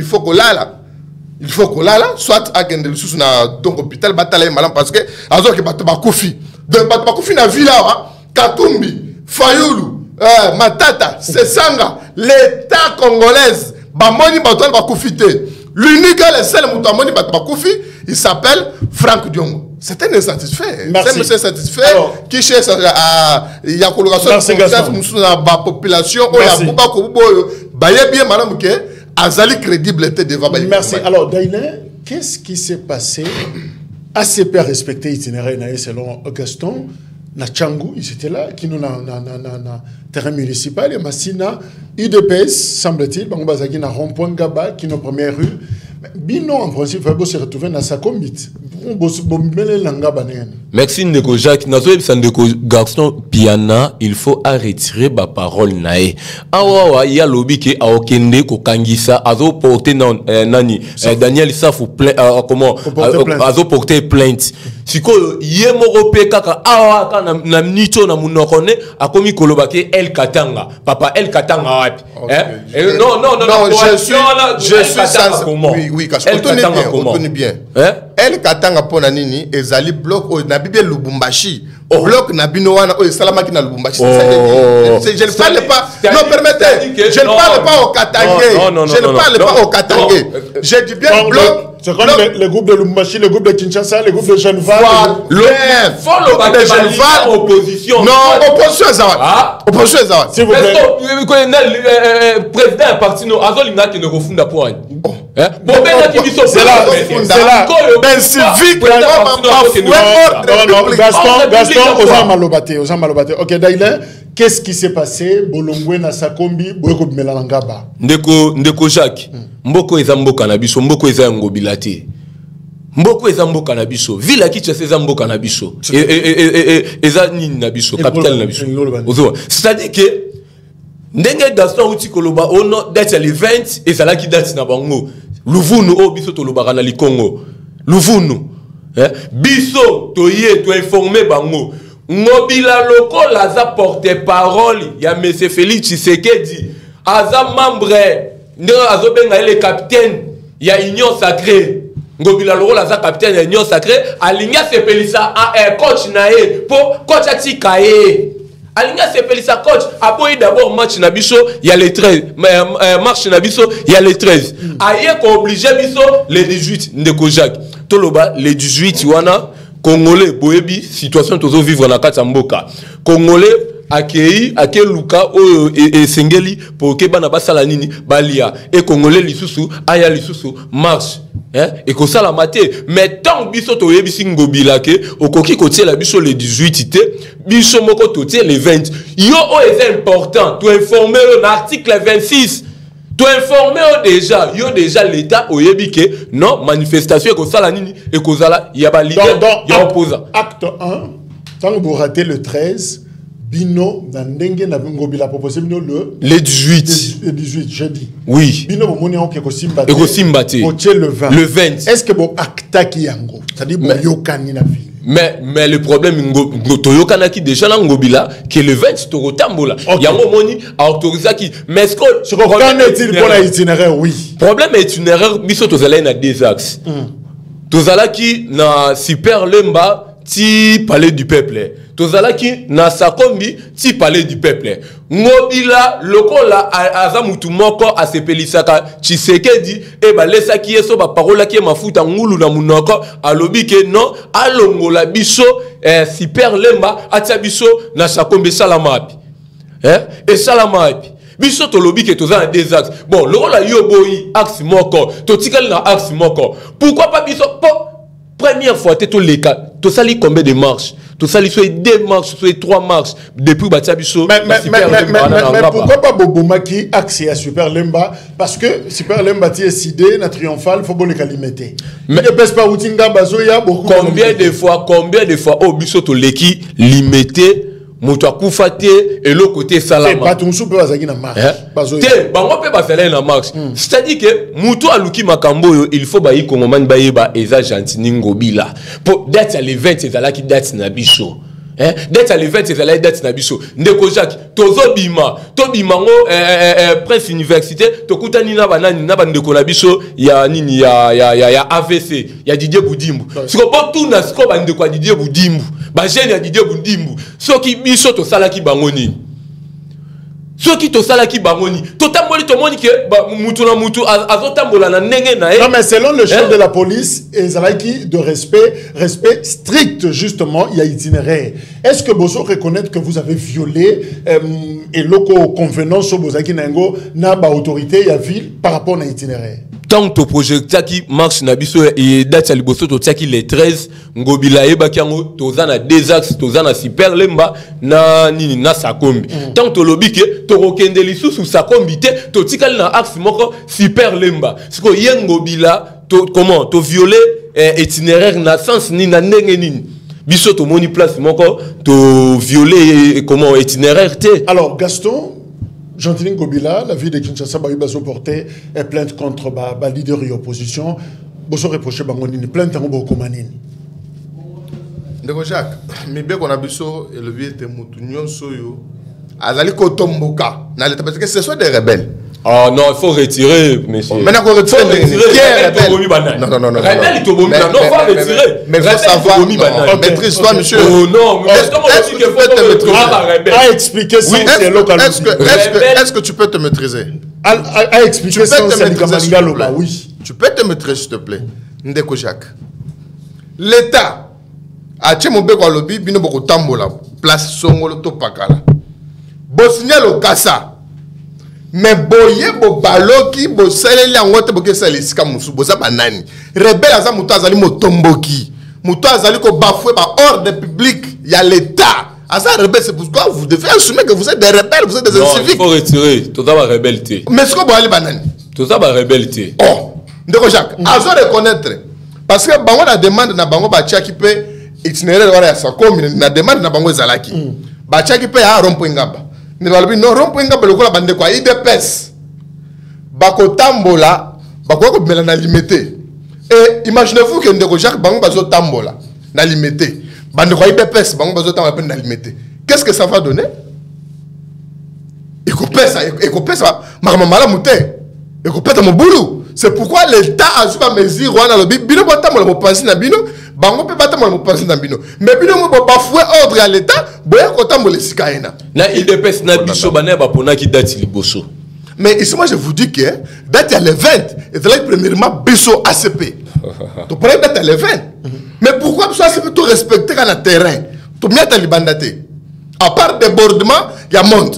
faut que là, soit à Gendel sous donc hôpital bataille malin parce que azor que Bakufi de Bakufi na villa Katumbi Fayoulou Matata Sesanga l'État congolaise bamoni bato Bakufi te l'unique le seul moutamoni Bakufi il s'appelle Franck Diongo. C'est un insatisfait. C'est un satisfait qui cherche à y a coloration de la population ou ya buba ko boyo baye bien madame que azali crédibilité devant baye. Merci. Alors Daïné, qu'est-ce qui s'est passé? ACP a respecté l'itinéraire selon Gaston na Tchangou, ils étaient là qui nous na terrain municipal et Massina UDPS semble-t-il Bangobazaki na rond-point Gaba qui nos première rue. Bino en principe il faut se retrouver dans sa commite. Merci Ndeko Jacques. Nazo Ndeko garçon piana, il faut retirer ma parole nae. Awa ya lobi ke aokende ko kangisa azo porter nani Daniel Safou comment azo porter plainte. Siko ye moko pe kaka awa kana na mnito na munokone akomi kolobake El Katanga. Papa El Katanga wapi? Non, je suis sans oui parce que on bien. El Katanga pona nini ezali bloc o na Bible Lubumbashi. Bloc na bino wana o salamaki na Lubumbashi. Je ne parle pas. Non, permettez. Je ne parle pas au Katangais. Je ne parle pas au Katangais. Je dis bien bloc. C'est comme le groupe de Lubumbashi, le groupe de Kinshasa, le groupe de Geneva. Le groupe de Geneva, opposition. Non, opposition Zawad. Opposition Zawad. S'il vous plaît. Le président parti no azolinga qui ne refunda point. Bon, c'est là. Ben civique. Non, Gaston, Osama Malobate. Ok, Daïla, qu'est-ce qui s'est passé? Bolongwe na Sakombi, Boyko Melalangaba. Ndeko Jacques. Mboko eza mboka na biso, mboko eza ngobila te. Mboko eza mboka na biso, villa Kinshasa eza mboka na biso. Eza nini na biso, capitale na biso. C'est-à-dire que ndenge Gaston uti koloba ono date ya l'event ezalaki date na bango. Luvunu o biso tolobaka na Likongo. Luvunu. Biso toye to informer bango. Ngobila lokola aza porte-parole ya M. Félix Tshisekedi. Aza membre azobenga le capitaine ya Union Sacrée. Ngobila lokola aza capitaine ya Union Sacrée. Alinga sepelisa coach na ye po coach atika ye. Alinga sepelisa coach aboyi d'abord match na biso ya le 13 match na biso ya le 13. Aye ko obligé biso le 18 Ndeko Jacques. Toloba le 18 wana Congolais boyebi situation tozo vivre na kati ya mboka. Congolais akei luka oyo sengeli pour ke bana basala nini balia et Congolais lisusu aya lisusu marche et ko sala maté mais tant biso to yebisi ngobila ke okoki ko tiela biso le 18 te biso moko to tie le 20 yo o est important to informer l'article 26. Tu informer déjà, yo déjà l'état au yebike non manifestation ko sala nini et ko sala ya ba leader ya opposant. Acte 1, tant que vous ratez le 13, bino na ndenge na ngobila proposé bino le 18. Le 18 jeudi. Oui. Bino bo moni on ke ko simbate. Et ko simbate. Le 20. Le 20. Est-ce que bo acta ki yango? C'est-à-dire bo yokani na ville. Mais le problème Toyokana qui déjà dans Ngobila que le 20 to rotambola yango moni a autorisé qui mais est-ce que qu'en est-il pour l'itinéraire? Oui, problème itinéraire biso tozala na deux axes tozala qui na Super Lemba ti palais du peuple tozala qui na Sakombi ti palais du peuple Ngobila lokola aza mutu moko asepelisaka Tshisekedi e ba lesa ki eso ba parola ki mafuta ngulu na munoko alobi ke non alongola biso Super Lemba atia biso na Sakombi salamapi et salamapi biso tolobi ke tozala des axes bon lokola yoboyi axe moko totikali na axe moko pourquoi pas biso première fois to leka to sali combien de marches to sali soit 2 marches soit 3 marches depuis Batiabiso mais pourquoi pas Bobomaki axe à Super Lemba parce que Super Lemba ti décidé na triomphal faut bon les limiter mais ne pèse pas outinga bazoya beaucoup combien de fois au biso to leki limité moto akufa te et le côté salama batumsu pe bazaki na marche te bango pe bazala na marche c'est-à-dire que moto aluki makambo yo il faut ba yi kongomani ba yeba eza gentil Ngobila pour date le 20 ezala ki date na biso date le 20 ezala date na biso Ndeko Jacques tobima ngo Prince Université tokutani na banani na bandeko na biso ya nini ya AVC ya Didier Boudimbu siko po tout na siko bandeko ya Didier Boudimbu ba jeune ya Didier Boudimbu soki biso to salaki bangoni soki to salaki bangoni totamboli to moni ke mutu na mutu azotambola na ndenge na non mais selon le chef de la police ezalaki de respect strict justement il y a itinéraire est-ce que Bozo reconnaître que vous avez violé et loko convenance au Bozaki Nango na ba autorité ya ville par rapport à itinéraire tant que projecta qui marche na biso et date ya liboso to tiaki les 13 Ngobila eba kiango tozana des axes tozana Super Lemba na nini na Sakombi tant que lobi ke to rokende lisusu Sakombi te to tikali na axe moko Super Lemba siko Ngobila to comment to violer itinéraire na sens ni na ndenge nini biso to moni place moko to violer comment itinéraire té. Alors Gaston Gentilin Ngobila, la ville de Kinshasa ba bazo porter plainte contre ba leader et opposition boso reprocher bango nini plainte ngo boko manini. Ndeko Jacques, mibe qu'on a biso et le vieux te mutunyon soyo azali ko tomboka na l'état parce que ce sont des rebelles. Ah non, il faut retirer, monsieur. Maintenant qu'on retire qui est rebelle? Non. Rebelle, il faut retirer. Mais il faut savoir. Maîtrise-toi, monsieur. Oh non, mais est-ce que tu peux te maîtriser? À expliquer sans c'est local. Est-ce que tu peux te maîtriser? À expliquer sans c'est oui. Tu peux te maîtriser, s'il te plaît. Ndeko Jacques. L'État a tché mon béko lobby, bino boko tambola, place songolo to pakala. Bosnia lo kasa. Mais boye bo baloki bo seleli angote bo ke salisika musu bo za banani rebelle aza muto azali motomboki muto azali ko bafouer ba ordre public ya l'état aza rebelle. C'est pourquoi vous devez assumer que vous êtes des rebelles, vous êtes des inciviques. Il faut retirer tout ça ba rebelle. Mais ce que bo ali banani tout ça ba rebelle. Oh ndeko Jacques azo reconnaître parce que bango la demande na bango ba tia ki pe itinéraire wala ya sa commune na demande na bango ezalaki ba tia ki pe ya rompo ngaba. Non, rompenga belokola bande kwa IDPS. Bako tambola, bako ko mela na limité. Et imaginez-vous que Ndeko Jacques bango bazo tambola na limité. Bande kwa IDPS bango bazo tambola na limité. Qu'est-ce que ça va donner? Ekopesa makamala muté. Ekopeta mobulu. C'est pourquoi l'État a joué à mesure wana lobi bino botambola mo penser na bino. Bango pe batambola mo penser na bino. Mais bino mo bafouer ordre à l'État. Mais ici, moi, je vous dis que date à le 20, et c'est là premièrement Bisso ACP. Tu prends date à le 20. Mais pourquoi Bisso ACP tu respecter quand le terrain? Tu mets ta libandate. À part débordement, il y a monde.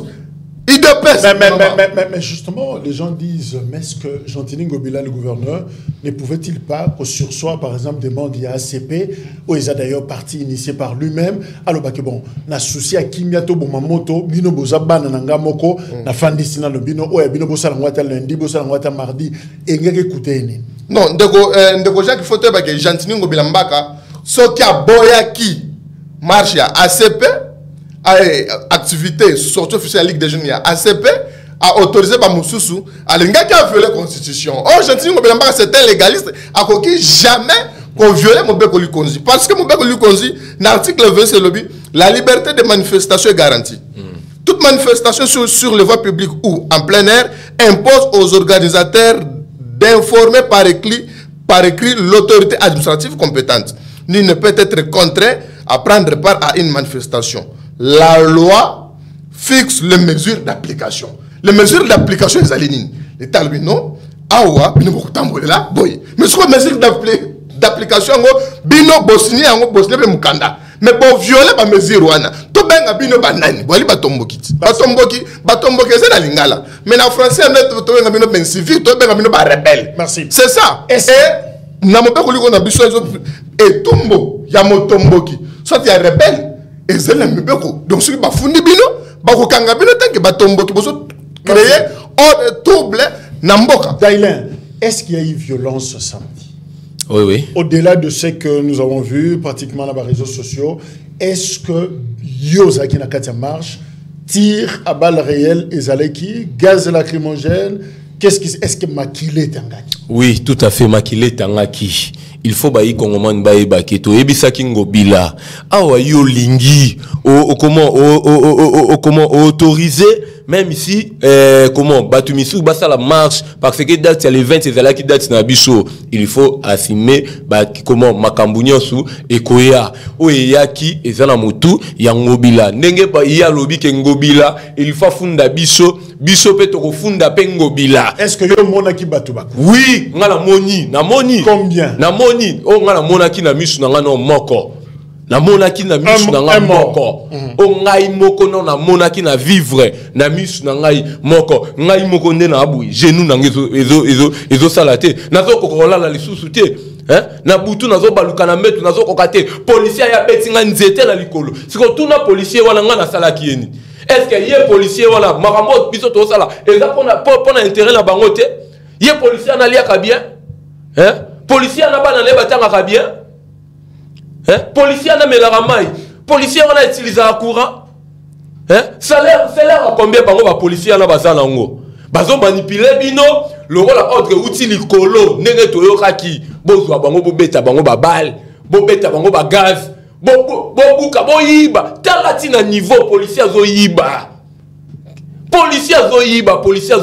Mais justement, les gens disent, mais est-ce que Gentilin Ngobila, le gouverneur, ne pouvait-il pas, au sursoir, par exemple, demander à ACP, où il a d'ailleurs parti initié par lui-même, alors que bon, na souci à Kimiato, Bomamoto, Bino Bozaban, Nangamoko, na Fandisina, le Bino, ou Bino Bossa Langwata lundi, Bossa Langwata mardi, et n'y a écouté. Non, Ndeko Jacques, il faut que Gentilin Ngobila Mbaka, ce qui a boyaki, marche à ACP, activité sortie officielle Ligue des Jeunes ACP a autorisé par Moussoussou à l'engagement qui a violé la constitution. Oh, Gentilin Ngobila Mbaka c'est un légaliste à qui jamais qu'on violait Mobeko Lukonzi. Parce que Mobeko Lukonzi, l'article 20 c'est lobby, la liberté de manifestation est garantie. Toute manifestation sur les voies publiques ou en plein air impose aux organisateurs d'informer par écrit l'autorité administrative compétente. Nul ne peut être contraint à prendre part à une manifestation. La loi fixe les mesures d'application. Les mesures d'application, ils alignent. L'État lui non. Awa, bino bokutambolela, boy. Mais ce que les mesures d'application, bino Bosnie, Bosnie be mukanda. Mais pour violer les mesures wana, to benga bino banani, boali batomboki. Batomboki c'est la lingala. Mais en français, to benga bino ben civil, to benga bino ba rebelle. Merci. C'est ça. Et na mobeko liko na biso et tumbo ya motomboki. Soit il y a rebelle. Et c'est le mibeko. Donc, si vous avez bino, vous créer ordre trouble namboka. Daïlin, est-ce qu'il y a eu violence samedi? Oui, oui. Au-delà de ce que nous avons vu pratiquement dans les réseaux sociaux, est-ce que Yozaki Nakatia marche, tire à balles réelles et Zaleki, gaz lacrymogène, est-ce que Makile Tangaki? Oui, tout à fait, Makile Tangaki. Il faut bailler Kongoman bailler baketo ebisa Ngobila awa yo lingi comment autoriser même ici comment batumisu basa la marche parce que date il y a les 20 c'est là qui date na biso il faut assumer comment makambunyo su ekoya oyaki ezana mutu ya Ngobila ndenge ba ya lobi ke Ngobila il faut funda biso peut to funda pe Ngobila. Est-ce que yo mona ki batu ba? Oui, ngala moni na moni combien na moni o ngala mona ki na misu na ngano moko na mona ki na misu na ngano moko o ngai moko no na mona ki na vivre na misu na ngai moko nde na abu genou na ezo salate nazo kokola la lisusu te na butu nazo baluka na metu nazo kokate policier ya betinga nzete na likolo siko tuna policier wana nga na salaki yeni. Est-ce que yé policier wala makambo biso to sala eza pona intérêt na bango te yé policier na liaka bien policier na bana ne batanga bien. Hein? Policier na melaramai. Policier on a utilisé un courant. Hein? Salaire à combien bango ba policier na bazana ngo. Bazo manipuler bino, le rôle à ordre outil likolo, nenge toyoka ki, bozwa bango bo beta bango ba balle, bo beta bango ba gaz, bo buka bo yiba, talati na niveau policier zo yiba. Policier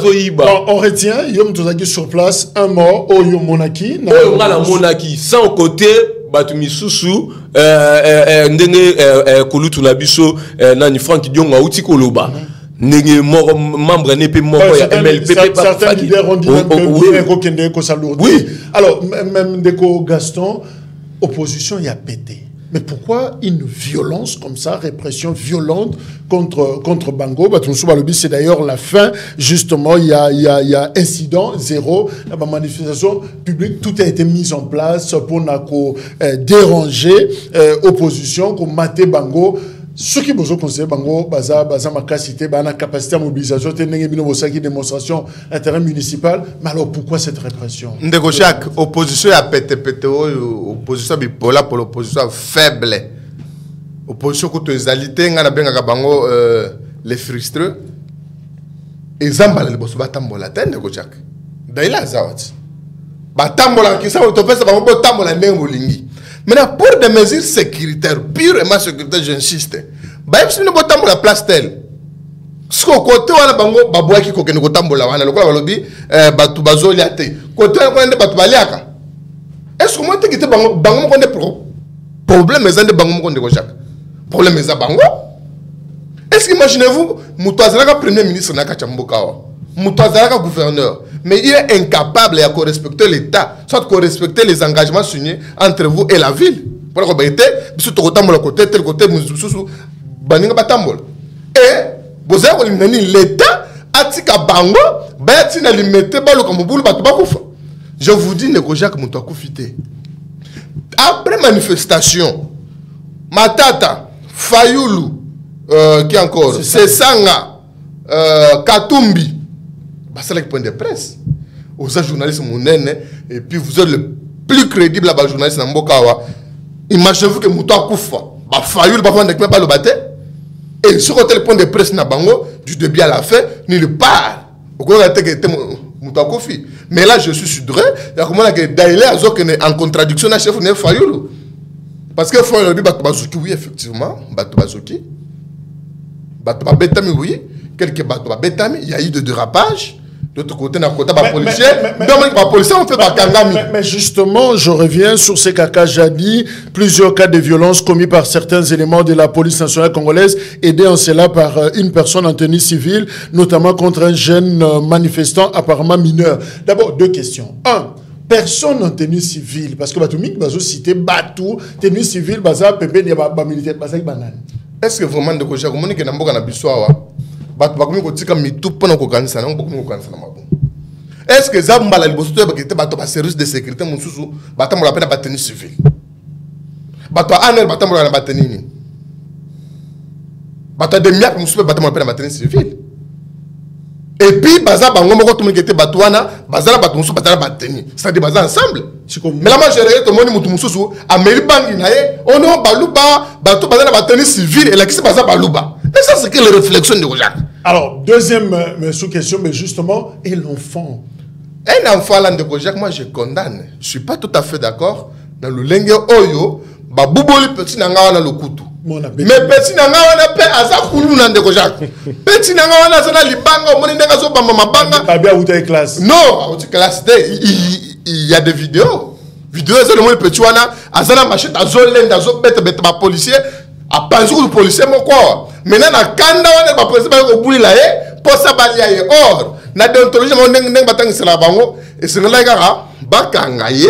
zo yiba. On retient, Yom Tozaki sur place, un mort, Oyo Monaki. Oyo la Monaki, sans côté, Batumi Susu, ndenge Kolutu na biso, nani Franck Dionga outi koloba. Ndenge membre NP membre ya MLP. Certains leaders ont dit même que Kende ko s'alourdir. Oui. Alors, même Deko Gaston, opposition y a pété. Mais pourquoi une violence comme ça, répression violente contre Bango? C'est d'ailleurs la fin, justement, il y a incident zéro, la manifestation publique, tout a été mis en place pour déranger opposition, pour mater Bango. Ce qui vous conseille Bango, baza ma capacité, la capacité à mobilisation, démonstration à terrain municipal. Mais alors pourquoi cette répression? Ndeko chaque opposition a pété, opposition bipolar pour l'opposition faible. Opposition contre les alités, on a bien Bango les frustrés. Et Zambala le boss batambola tête Ndeko chaque. D'ailleurs zawat. Batambola qui ça autopsie Bango batambola nengolingi. Maintenant, pour des mesures sécuritaires, purement sécuritaires, j'insiste. Même si nous avons la place telle, ce qu'on côté wana bango baboya qui kokene kotambola wana lokola balobi batu bazoliate côté wana de batu baliaka. Est-ce que moi te kite bango ko ne problème ezande bango ko ndeko Jacques. Problème eza bango. Est-ce que imaginez-vous mutazalaka premier ministre na kachamboka wa. Mutazalaka gouverneur. Mais il est incapable de respecter l'État, soit de respecter les engagements signés entre vous et la ville. Pour la côté, tel côté, et vous avez l'État a dit que Bango, je vous dis, Jacques Moutakoufité. Après manifestation, Matata, Fayoulou, qui encore, Sesanga, Katumbi, c'est le point de presse. Vous êtes journaliste et puis vous êtes le plus crédible là-bas journaliste dans Mbokawa. Imaginez-vous que Mouta Koufa, Fayoul, et sur le point de presse na bango du début à la fin, ni le part. Mouta Koufi. Mais là je suis sudré, il y a comment que Daïlé a en contradiction avec chef de Fayoul. Parce que Fayoul dit Batubazuki, oui effectivement, Batubazuki. Batubabetami, oui, quelques Batubabetami, il y a eu de dérapage. D'autre côté, on a policier. On fait Bakangami. Mais justement, je reviens sur ces cas Jadi, plusieurs cas de violence commis par certains éléments de la police nationale congolaise, aidés en cela par une personne en tenue civile, notamment contre un jeune manifestant apparemment mineur. D'abord, deux questions. Un, personne en tenue civile, parce que Batumik, Bazo cité Batou, tenue civile, Baza, Pepe, Niaba, militaire, Baza, Banane. Est-ce que vraiment, de Kocha, comment est-ce que Namboka n'a pas est-ce que Zambala le service de sécurité Moussou batambola peine à tenue civile bato aner batambola na tenue bato de miak Moussou batambola peine à tenue civile et puis baza bango moko tout le monde était batouana bazala bato Moussou batala tenue ça dit baza ensemble mais la majorité tout le monde Moussou a meribangi nae on est baluba bato bazala tenue civile et là qui se baza baluba. Et ça, c'est que les réflexions de Jacques. Alors, deuxième sous-question, mais justement, et l'enfant? Un enfant, là, de Jacques, moi, je condamne. Je ne suis pas tout à fait d'accord. Dans le lingue Oyo, Babouboli petit nanga wana le couteau. Mais petit nanga wana pe aza koulou nan de Jacques. Petit nanga wana zana libanga, moni nanga zo bamba mabanga. Babia ou ta classe? Non, ou classe il y a des vidéos. Vidéos, c'est le monde petit wana, azana machette, azolende, azobete, bete, ba policier. A penser que le policier mon quoi. Maintenant na kanda wana ba policier ba ko bulila ye pour ça balia ye or na déontologie mo ndeng batang sala bango et c'est là kaka bakanga ye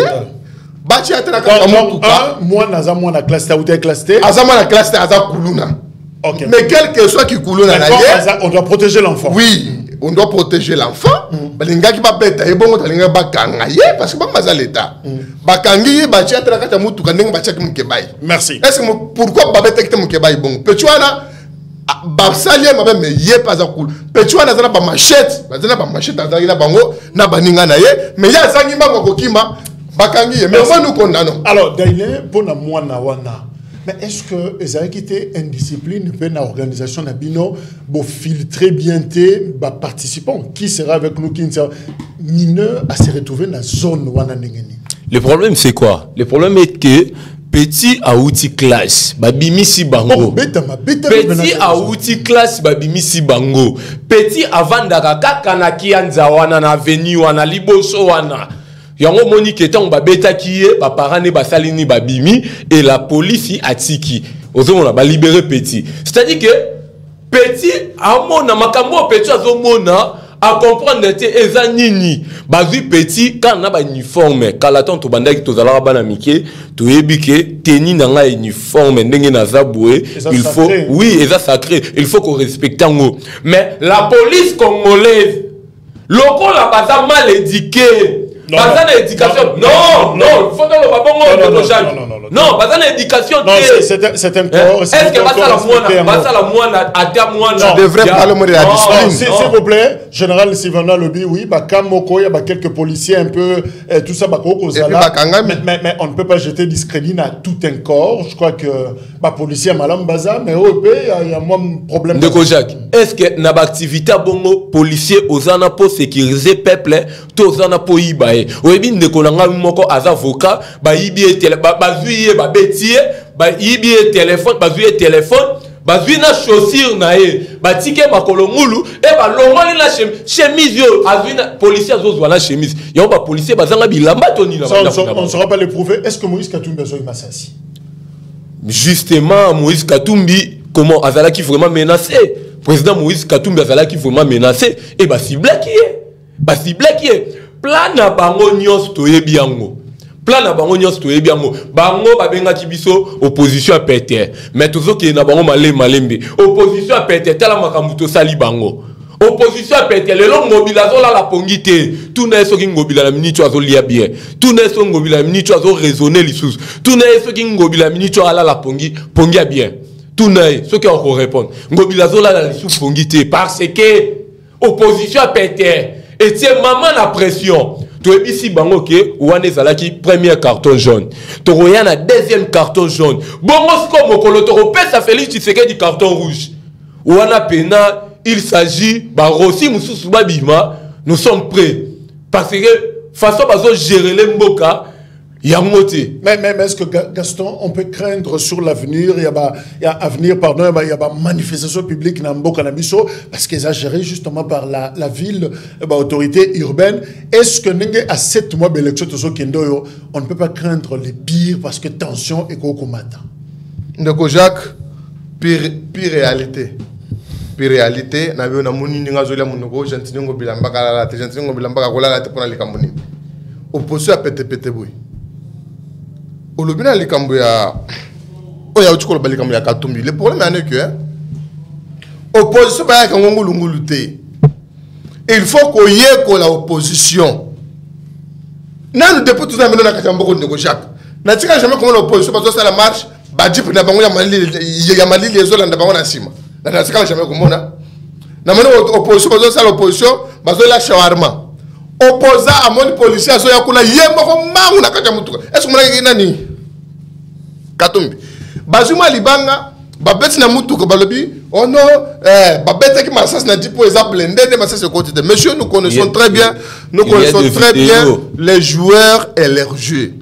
ba ci atana ka motuka moi na classe ta ou ta classe T azama na classe aza kuluna. OK. Mais quel que soit qui kuluna na ye on doit protéger l'enfant. Oui, on doit protéger l'enfant. Balinga ki ba beta e bongo talinga bakanga ye parce que ba maza l'état. Bakangi ba ci atana ka motuka ndeng ba ci ki mkebai. Merci. Est-ce que pourquoi ba beta ki mkebai bongo petuana Barsalia m'a mais yé pas à cool. Petua n'a pas machette, n'a pas machette dans la bango, n'a pas ninga naye, mais y'a zangi bango kokima, Bakangi, mais on va nous condamner. Alors, d'ailleurs, pour la moana wana. Mais est-ce que les activités indiscipline peut l'organisation Nabino pour filtrer bien tes participants qui sera avec nous qui ne sera mineur à se retrouver dans la zone wana nengeni. Le problème c'est quoi? Le problème est que petit a outil classe babimisi bango. Petit a outil classe babimisi bango. Petit avandaka kaka na kianza wana na avenue wana liboso wana. Yango moni ketan babeta kiye ba parane ba salini babimi et la police atiki. Ozo mona ba libérer petit. C'est-à-dire que petit amona makambo petit azomona à comprendre te eza nini. Bazui petit quand na ba uniforme kalaton to bandaki to zala bana mike to yebike teni na nga uniforme ndenge na zaboué il faut sacré. Oui, eza sacré, il faut qu'on respecte ngo. Mais la police congolaise loko la baza mal éduquée. Bazana éducation. Non, non, il faut que le babongo non, bazana éducation. Non, c'est un corps. Est-ce que la moine à terre moine devrait parler de la discipline. S'il vous plaît, général Sylvana Lobi, oui, Bakamoko, il y a quelques policiers un peu, tout ça, mais on ne peut pas jeter discrédit à tout un corps. Je crois que policier Malam Baza, mais au pays, il y a moins de problème. De Kojak, est-ce que na activité bongo policier osana pour sécuriser peuple, tosana pour ibaye. Oyebi ndekolanga moko az avocat, ba ibi télé, bazuye ba betier, ba ibi téléphone, bazuye téléphone, bazuye na chaussure na e, ba tike makolo ngulu e ba longoli na chemise yo, azuye policier azozwa na chemise. Yo ba policier bazanga bilamba toni na banda. On ne saura pas l'éprouver. Est-ce que Moïse Katumbi a besoin massassi? Justement, Moïse Katumbi comment azalaki vraiment menacé? Président Moïse Katumbi azalaki vraiment menacé et ba cible qui est. Ba cible qui est. Plan na bango nyos toyebi yango. Plan na bango nyos toyebi yango. Bango babengaki biso opposition à péter. Mais toujours qui na bango malembe. Opposition à péter tala makambu to sali bango. Opposition à péter le long mobilisation la pongité. Tout n'est so ki ngobila la minute azo lia bien. Tout n'est so ngobila la minute azo raisonner lisous. Tout n'est so ki ngobila la minute ala la pongi bien. Tout n'est ce qui on répondre. Ngobila la lisous pongité parce que opposition à péter. Et tiens, maman la pression. Tu es ici, bango ke, ouane zalaki premier carton jaune. Tu as un deuxième carton jaune. Bongo sko mokolo torope ça Félix Tshisekedi du carton rouge. Ouana pena, il s'agit bah Rossi Moussou Babima, nous sommes prêts parce que façon bazo gérer les mboka. Mais est-ce que Gaston, on peut craindre sur l'avenir, il y a avenir, pardon, il y a manifestation publique dans Mboka Nabiso, parce qu'ils ont géré justement par la ville, autorité urbaine. Est-ce que à 7 mois d'élection, on ne peut pas craindre les pires parce que tension est au combattant? Donc Jacques, pire réalité. Pire réalité, na biona muni ninga zolia munoko, gentil bilamba kala, gentil bilamba kola la te pona likamboni. Opposition à pété boy. Olobina likambo ya oya uchiko ba likambo ya Katumbi. Le problème est que opposition ba ka ngongulungulu te. Il faut qu'on y ait la opposition. Nanu depuis tout ça maintenant na katambo ko ndeko Jacques. Na tika jamais comment l'opposition parce que ça la marche, ba dip na bango ya mali les olanda bango na sima. Na tika jamais comment na. Na maintenant opposition parce que ça l'opposition, bazo la shawarma. Opposant à mon policier à soya kuna yemba ko mangu na kata mutuka. Est-ce que mona nani Katumbi bazuma libanga babeti na mutuka balobi oh non babeti ki masas na tipo exemple ndende masas se côté de monsieur nous connaissons très bien les joueurs et leurs jeux.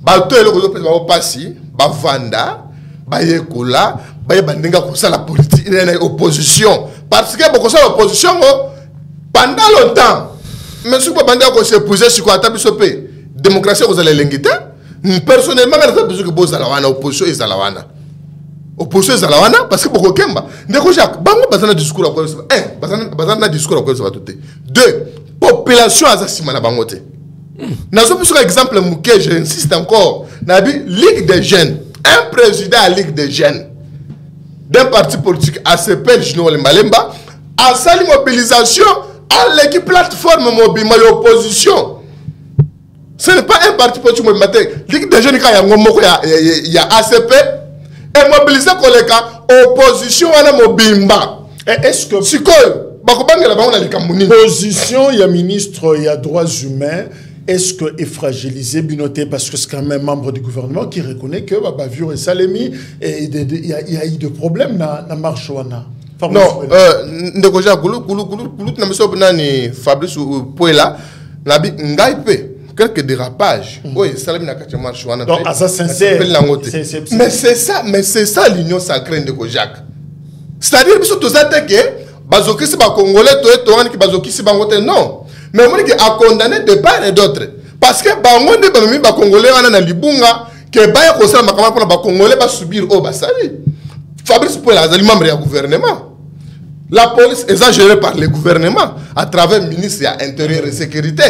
Bato ele ko pesa ba passi ba vanda ba yekola ba bandenga ko ça la politique na opposition parce que beaucoup ça l'opposition pendant longtemps. Mais si vous avez se poser sur quoi tapisopé, démocratie vous allez l'ingiter. Personnellement, je pense que vous allez opposition et zalawana. Opposition et zalawana parce que beaucoup kemba. Ndeko Jacques, bango bazana discours à quoi ça? Bazana discours à quoi ça va tout. Deux, population azasima na bangote. Nazo plus exemple muke, j'insiste encore. Nabi Ligue des jeunes, un président à Ligue des jeunes d'un parti politique ACP Junior Malemba a sali mobilisation à l'équipe plateforme mobile opposition. Ce n'est pas un parti politique mobile. Ligue des jeunes il y a ACP et mobilisé collègue opposition à la mobile. Est-ce que si quoi position il y a ministre il y a droits humains est-ce que est fragilisé Binoté parce que c'est quand même un membre du gouvernement qui reconnaît que Bavure et Salemi et il y a eu des problèmes dans la marche wana. Non, Ndekoja Fabrice Pouela nabi ngaipe quelques dérapages. Oui, Salemi na kache marche wana. Donc ça sincère. Mais c'est ça l'union sacrée Ndekojak. C'est-à-dire que tout ça que bazoki si ba congolais to qui bazoki si bangote non. Mais moi qui a condamné de part et d'autre parce que bangonde ba mimi ba congolais wana na libunga que ba ya kosala makama pour ba congolais ba subir au basali. Fabrice Pouela azali membre du gouvernement. La police est gérée par le gouvernement à travers le ministre de l'Intérieur et Sécurité.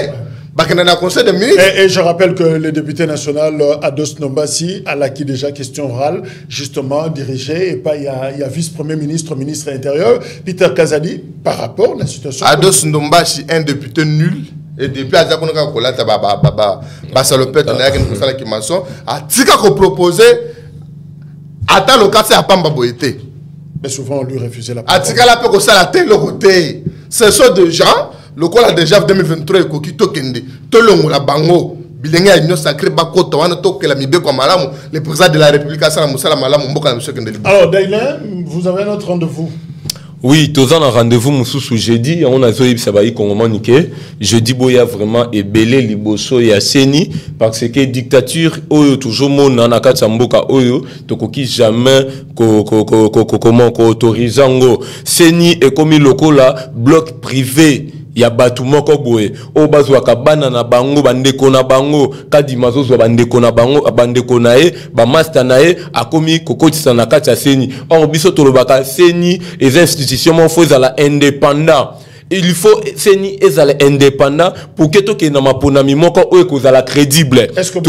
Conseil des ministres. Et je rappelle que le député national Ados Nombasi a acquis déjà question orale, justement dirigée, et pas il y a vice-premier ministre, ministre de l'Intérieur, Peter Kazadi, par rapport à la situation. Ados Nombasi, un député nul. Et depuis à Zakonaka Kolata Salopette qui maçon a tika ko proposé attends le cas c'est à Pamba Boité. Mais souvent on lui refusait la parole. A tika la pe ko sala te le côté. Ce sont des gens le col a déjà 2023 et Kokito Kende. Tolongo la bango. Bilenge a union sacrée bakoto wana to que la mibe kwa malamu. Le président de la République a sala musala malamu mboka na monsieur Kende. Alors Daïlin, vous avez un autre rendez-vous. Oui, tous en rendez-vous Moussou jeudi, on a zoé sabayi kongomanike. Jeudi boya vraiment et belé liboso ya seni parce que dictature oyo toujours mon na kati mboka oyo tokoki jamais comment ko autorisango seni et comme lokola bloc privé ya batu moko boye o bazwa kabana na bango bandeko na bango kadi mazozo bandeko na bango bandeko na e ba master na e akomi kokotisa na kati ya seni or biso tolobaka seni les institutions mon faut la indépendant. Il faut seni ezala indépendant pour que to ke na maponami moko o kozala crédible. Est-ce que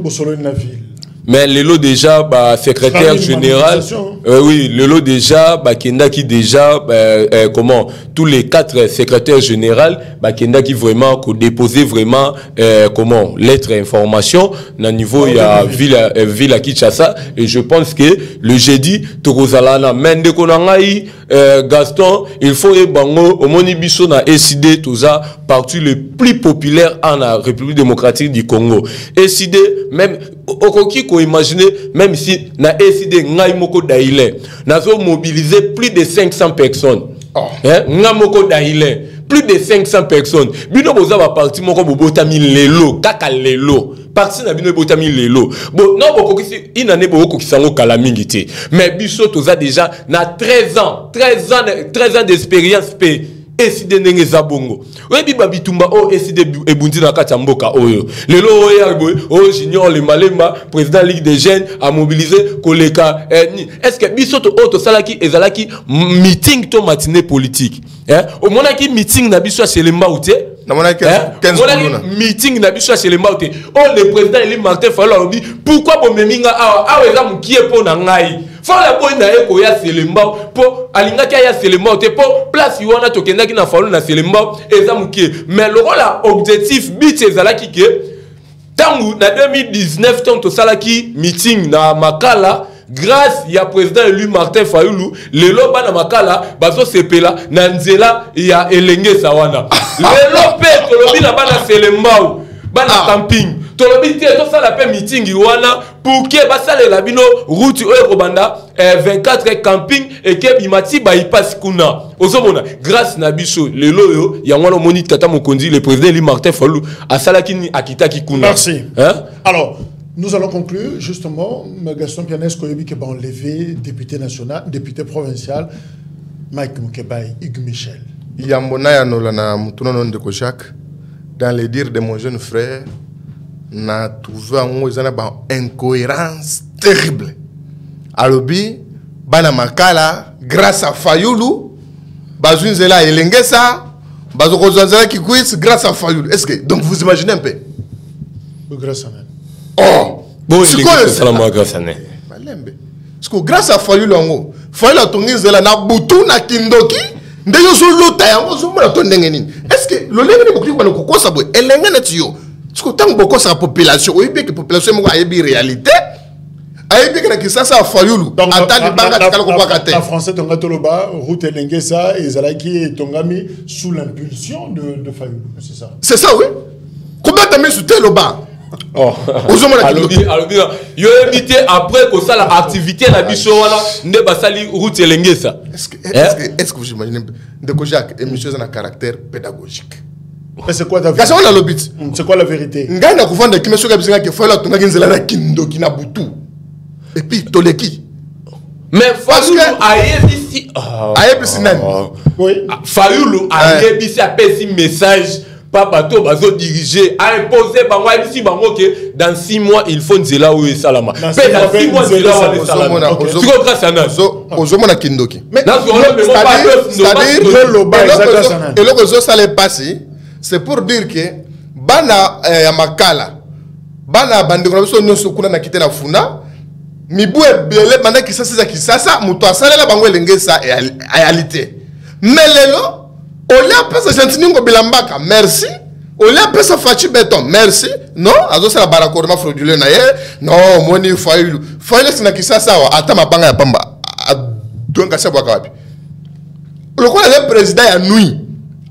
Bosolo na ville? Mais le lot déjà, secrétaire général, oui, le lot déjà, Kenda qui déjà, comment, tous les 4 secrétaires généraux, Kenda qui vraiment, déposer vraiment, comment, lettre information, na niveau, il y a ville à Kinshasa, et je pense que le jeudi, Tokozalana, Mende Konangai, Gaston, il faut et bango, au Monibiso na SID, tout ça, parti le plus populaire en la République démocratique du Congo. SID, même, Okoki ko imaginer même si na SID ngai moko daile nazo mobiliser plus de 500 personnes. Nga moko daile plus de 500 personnes. Bino boza ba parti moko bobotami lelo kaka lelo. Parti na bino bobotami lelo. Bon non bokoki inane boko kisango kala mingi te. Mais biso toza déjà na 13 ans d'expérience pe SID ndenge za bongo. Webi babitumba o SID ebundi na kati ya mboka oyo. Lelo oya o junior le malemba président Ligue des jeunes a mobilisé koleka est-ce que bisoto auto salaki ezalaki meeting to matinée politique au monaki meeting na biso chez les Mbaouté na monaki 15 kolona meeting na biso chez les Mbaouté oh le président Eli Martin Fayulu dit pourquoi bomeminga awa eza mukie po na ngai fala boy na eko ya selemba po alinga kia ya selemba te po place yona tokenda ki na falu na selemba eza mukie mais le rôle objectif but ezalaki ke tangu na 2019 tanto salaki meeting na Makala grâce ya président élu Martin Fayulu lelo bana Makala bazo sepela na nzela ya elenge sawana lelo pe tolobi na bana selemba bana camping tolobi te to sala pe meeting wana pour que basale la bino route oyo banda 24 camping et que bimati ba ipasse kuna ozomona grâce na biso lelo yo ya ngwana moni tata mokonzi le président Eli Martin Fayulu asalaki ni akitaki kuna. Merci. Alors nous allons conclure justement Gaston Pianes Koyebi qui va enlever député national, député provincial Mike Mukebai Hugues Michel. Yambona ya nolana mutunono ndeko Jacques dans les dires de mon jeune frère na trouvé une incohérence terrible. Alobi, bana Makala, grâce à Fayulu, bazunzela elengesa, bazokozanzela qui quiz grâce à Fayulu. Est-ce que donc vous imaginez un peu? Grâce à elle. Oh, bon, c'est quoi grâce à elle? Parce que grâce à Fayulu ngo, Fayulu a tourné zela na butu na kindoki, ndeyo zolota yango zomona to ndenge nini. Est-ce que le lengene bokli bana kokosa boy, elengene tiyo. Parce que tant que la population, oui, que la population a une réalité, ça a Fayulu. En français, Tongatoloba, route Lengesa et Zalaki et Tongami sous l'impulsion de Fayulu. C'est ça. C'est ça, oui. Combien t'as mis sur tel bas? Oh, yo évité après que ça l'activité la bichona ne basali route elengesa. Est-ce que vous imaginez Ndeko Jacques émission a un caractère pédagogique? Mais c'est quoi ta vérité? C'est quoi la vérité? Ngana kuvanda ki monsieur kabisa ke fola tunga kinzela na kindo kina butu. Et puis toleki. Mais Fayulu ayebisi ayebisi nani? Oui. Fayulu ayebisi apesi message pas bateau bazo diriger a imposer bango ayebisi bango que dans 6 mois il faut nzela ou salama. Mais dans 6 mois nzela ou salama. Tu comprends grâce à nani? Ozomona kindoki. Mais c'est-à-dire et le zo ça les passer c'est pour dire que bana ya makala bana bandeko biso nyonso kuna na kitena funa mibu ebele bana kisasa muto asalela bango elengesa réalité mais lelo olia pesa gentiningo bilambaka merci olia pesa fachi beton merci non azo sala barakorma frauduleux na ye non moni Fayulu sina kisasa wa ata mapanga ya pamba donc asabwa kapi lokola le président ya nui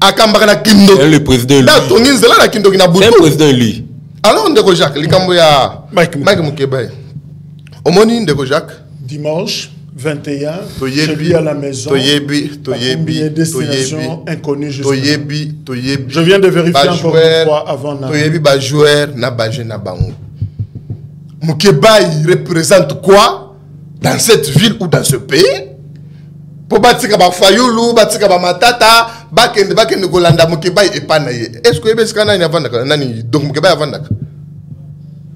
akambaka na kindo le président lui tongi nzela na kindo kina butu c'est le président lui alors Ndeko Jacques likambo ya Mike Mukebai omoni Ndeko Jacques dimanche 21 chez lui à la maison destination inconnue je viens de vérifier encore une fois avant toyebi ba joueur na ba jeune na bango Mukebai représente quoi dans cette ville ou dans ce pays? Pour batika ba Fayulu batika ba Matata bakende kolanda Mukebai epana ye est-ce que ebe skana ni avanda nani donc Mukebai avanda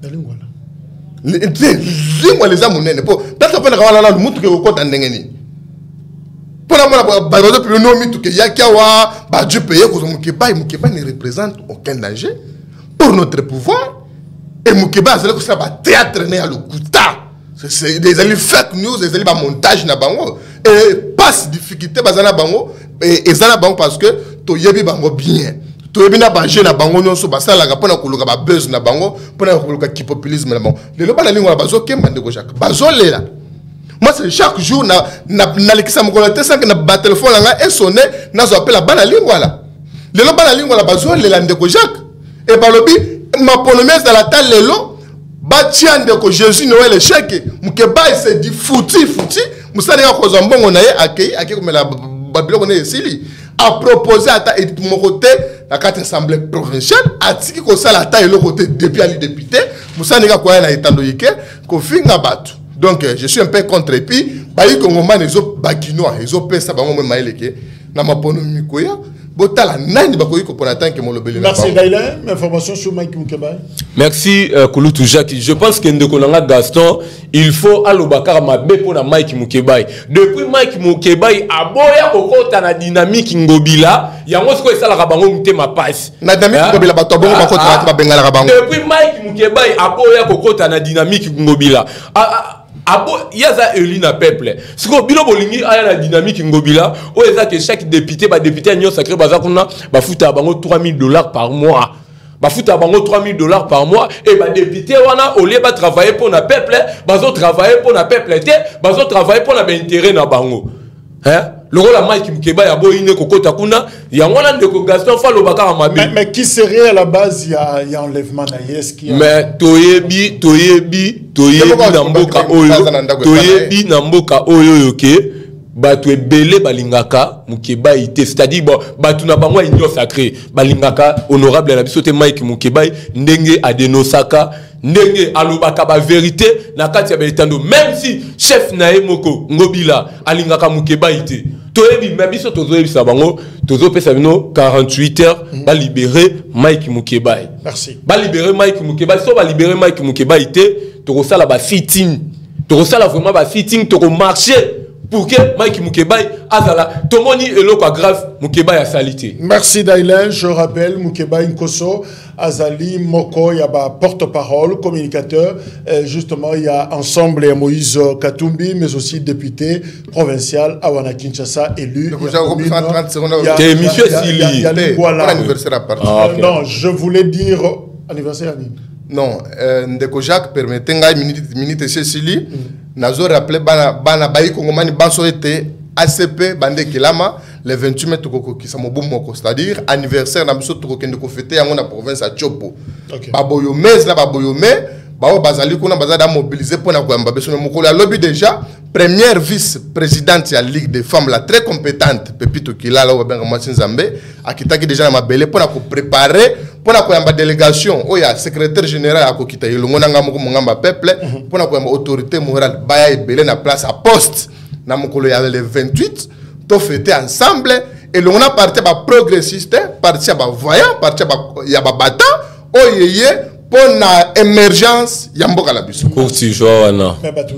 dalingwala lingwa les amunene po tata pena kawala na mutu ke kokota ndengeni pona mona ba rodo plus no mitu ke yakiawa ba Dieu payer ko Mukebai ne représente aucun danger pour notre pouvoir et Mukebai c'est que ça va théâtre né à l'Okuta. C'est des fake news, des montage na bango et passe difficulté bazana bango et zana bango parce que to yebi bango bien to yebi na banje na bango nyonso basala ga pona kuluka ba buzz na bango pona kuluka ki populisme na bango le loba na lingwa bazo kemba Ndeko Jacques bazo lela moi c'est chaque jour na lekisa mokolo te sank na ba téléphone nga et sonné na zo appela bana lingwa la le loba na lingwa la bazo lela Ndeko Jacques et balobi ma ponomise dans la table lelo Batia Ndeko Jésus Noël échec Mukebai c'est dit fouti musali ya koza mbongo na ye akei komela babilo kone esili a proposé ata et mon côté la carte assemblée provinciale atiki ko sala ata le côté depuis ali député musali ka kwa na etando yike ko finga batu donc je suis un peu contre et puis bayi kongomani ezo bakinoa ezo pesa bango me maeleke na mapono mikoya botala nani bakoyi ko pona tanke molobeli. Merci Daïla, information sur Mike Mukebai. Merci Kouloutou Jacques. Je pense que Ndeko Nanga Gaston, il faut alobakara mabe pour na Mike Mukebai. Depuis Mike Mukebai aboya kokota na dynamique ngobila, yango siko esala kabango mute ma passe. Na dynamique ngobila bato bongo bakota ba bengala kabango. Depuis Mike Mukebai aboya kokota na dynamique ngobila. Abo yaza elina peuple siko bilo bolingi aya la dynamique ngobila o eza que chaque député nyo sacré baza kuna ba futa bango $3000 par mois ba futa bango $3000 par mois et ba député wana au lieu ba travailler pour na peuple bazo travailler pour na peuple té bazo travailler pour na intérêt na bango hein le rôle à Mike Mukebai ya boyine kokota kuna ya ngona Ndeko Gaston fa lobaka mabe mais qui serait à la base il y a enlèvement na yes qui mais toyebi na mboka oyo toyebi na mboka oyo yoke batu ebele balingaka Mukebai te c'est-à-dire bon batu na bango union sacré balingaka honorable na biso te Mike Mukebai ndenge adenosaka ndenge alobaka ba vérité na kati ya betando même si chef na moko ngobila alingaka Mukebai te toyebi mabiso tozoyebi sa bango tozopesa bino 48 heures ba libérer Mike Mukebai. Merci. Ba libérer Mike Mukebai so ba libérer Mike Mukebai te tokosala ba sitting tokosala vraiment ba sitting toko marcher pour que Mike Mukebai azala tomoni eloko grave Mukebai a salité. Merci Daïlen, je rappelle Mukebai Nkoso Azali Moko, il y a porte-parole, communicateur, justement il y a ensemble il y a Moïse Katumbi mais aussi député provincial à Wana Kinshasa élu. Non, je voulais dire anniversaire. Non, Ndeko Jacques permettez nga minute Cécilie nazo rappeler bana bayi kongomani banso été ACP bande kelama le 28 mai tokokokisa mobu moko, c'est-à-dire anniversaire na biso tokokende ko fêter yango na province à Chopo. Baboyo mes na baboyo me bao bazali kuna bazada mobiliser pour na koyamba beso mokolo ya lobby déjà première vice-présidente de la Ligue des femmes, la très compétente, Pepito Kilala, qui déjà dans ma belle pour préparer, pour la délégation, il y a secrétaire général à Kokita, il y a peuple, pour la autorité morale, il y a une place à poste, dans le 28, tout fêter ensemble, et l'on a parti à progressiste, parti à voyant, parti à battant, pour l'émergence, il y a un peu de choses. Pour tu joues, non. Mais parce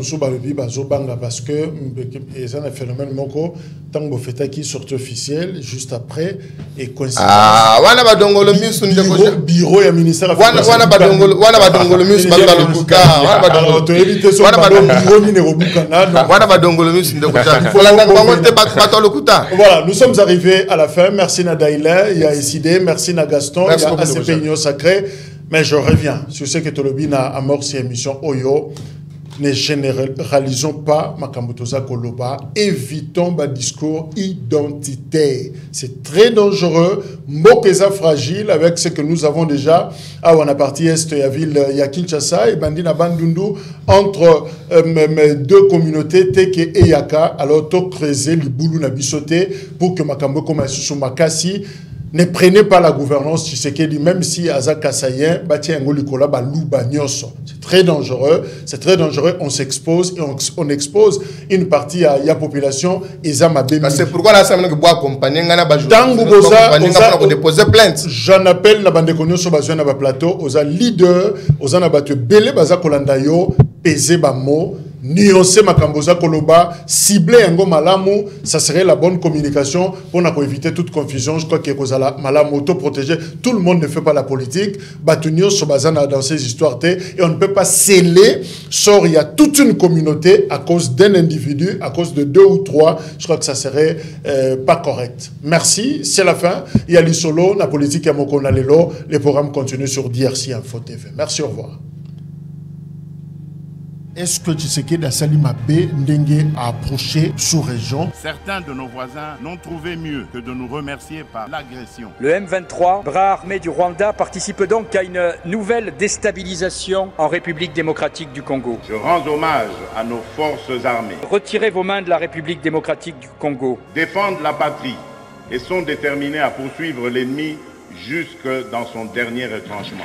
que c'est un phénomène tant que vous faites qui sort officiel juste après et coïncide. Ah, wana ba dongolo misu ndi ko bureau ya ministère wana ba dongolo misu ba ba luka wana ba dongolo misu ndi ko Voilà, nous sommes arrivés à la fin. Merci Nadaïla, il y a SID, merci na Gaston, il y a ACP Union Sacrée. Mais je reviens sur ce que Tolobina a amorcé l'émission Oyo. Ne généralisons pas Makambutoza Koloba. Évitons le discours identitaire. C'est très dangereux. Mbokeza fragile avec ce que nous avons déjà. Ah, on a parti est, il y a ville, il y a Kinshasa et Bandina Bandundu entre deux communautés, Teke et Yaka. Alors, to creuser les boulous na bisoté pour que Makambo commence sur Makasi. Ne prenez pas la gouvernance Tshisekedi, même si Azak Kassayen, Bati Ngolikola, Balouba Nyoso. C'est très dangereux, on s'expose et on expose une partie à la population et c'est pourquoi la semaine que bois accompagner on déposer plainte. J'en appelle la bande konyo sur bazou na ba plateau, aux leaders, aux anabatu belé baza kolandayo, peser ba mot. Nuancer Makamboza Koloba, cibler un go malamu, ça serait la bonne communication pour éviter toute confusion. Je crois que Kozala malamu auto-protéger. Tout le monde ne fait pas la politique. Batunio Sobazana dans ces histoires et on ne peut pas sceller. Sort, il y a toute une communauté à cause d'un individu, à cause de 2 ou 3. Je crois que ça serait pas correct. Merci, c'est la fin. Il y a l'Isolo, la politique à Mokonalelo. Les programmes continuent sur DRC Info TV. Merci, au revoir. Est-ce que Tshisekedi a Salima B Ndenge a approché sous-région? Certains de nos voisins n'ont trouvé mieux que de nous remercier par l'agression. Le M23, bras armé du Rwanda, participe donc à une nouvelle déstabilisation en République démocratique du Congo. Je rends hommage à nos forces armées. Retirez vos mains de la République démocratique du Congo. Défendent la patrie et sont déterminés à poursuivre l'ennemi jusque dans son dernier retranchement.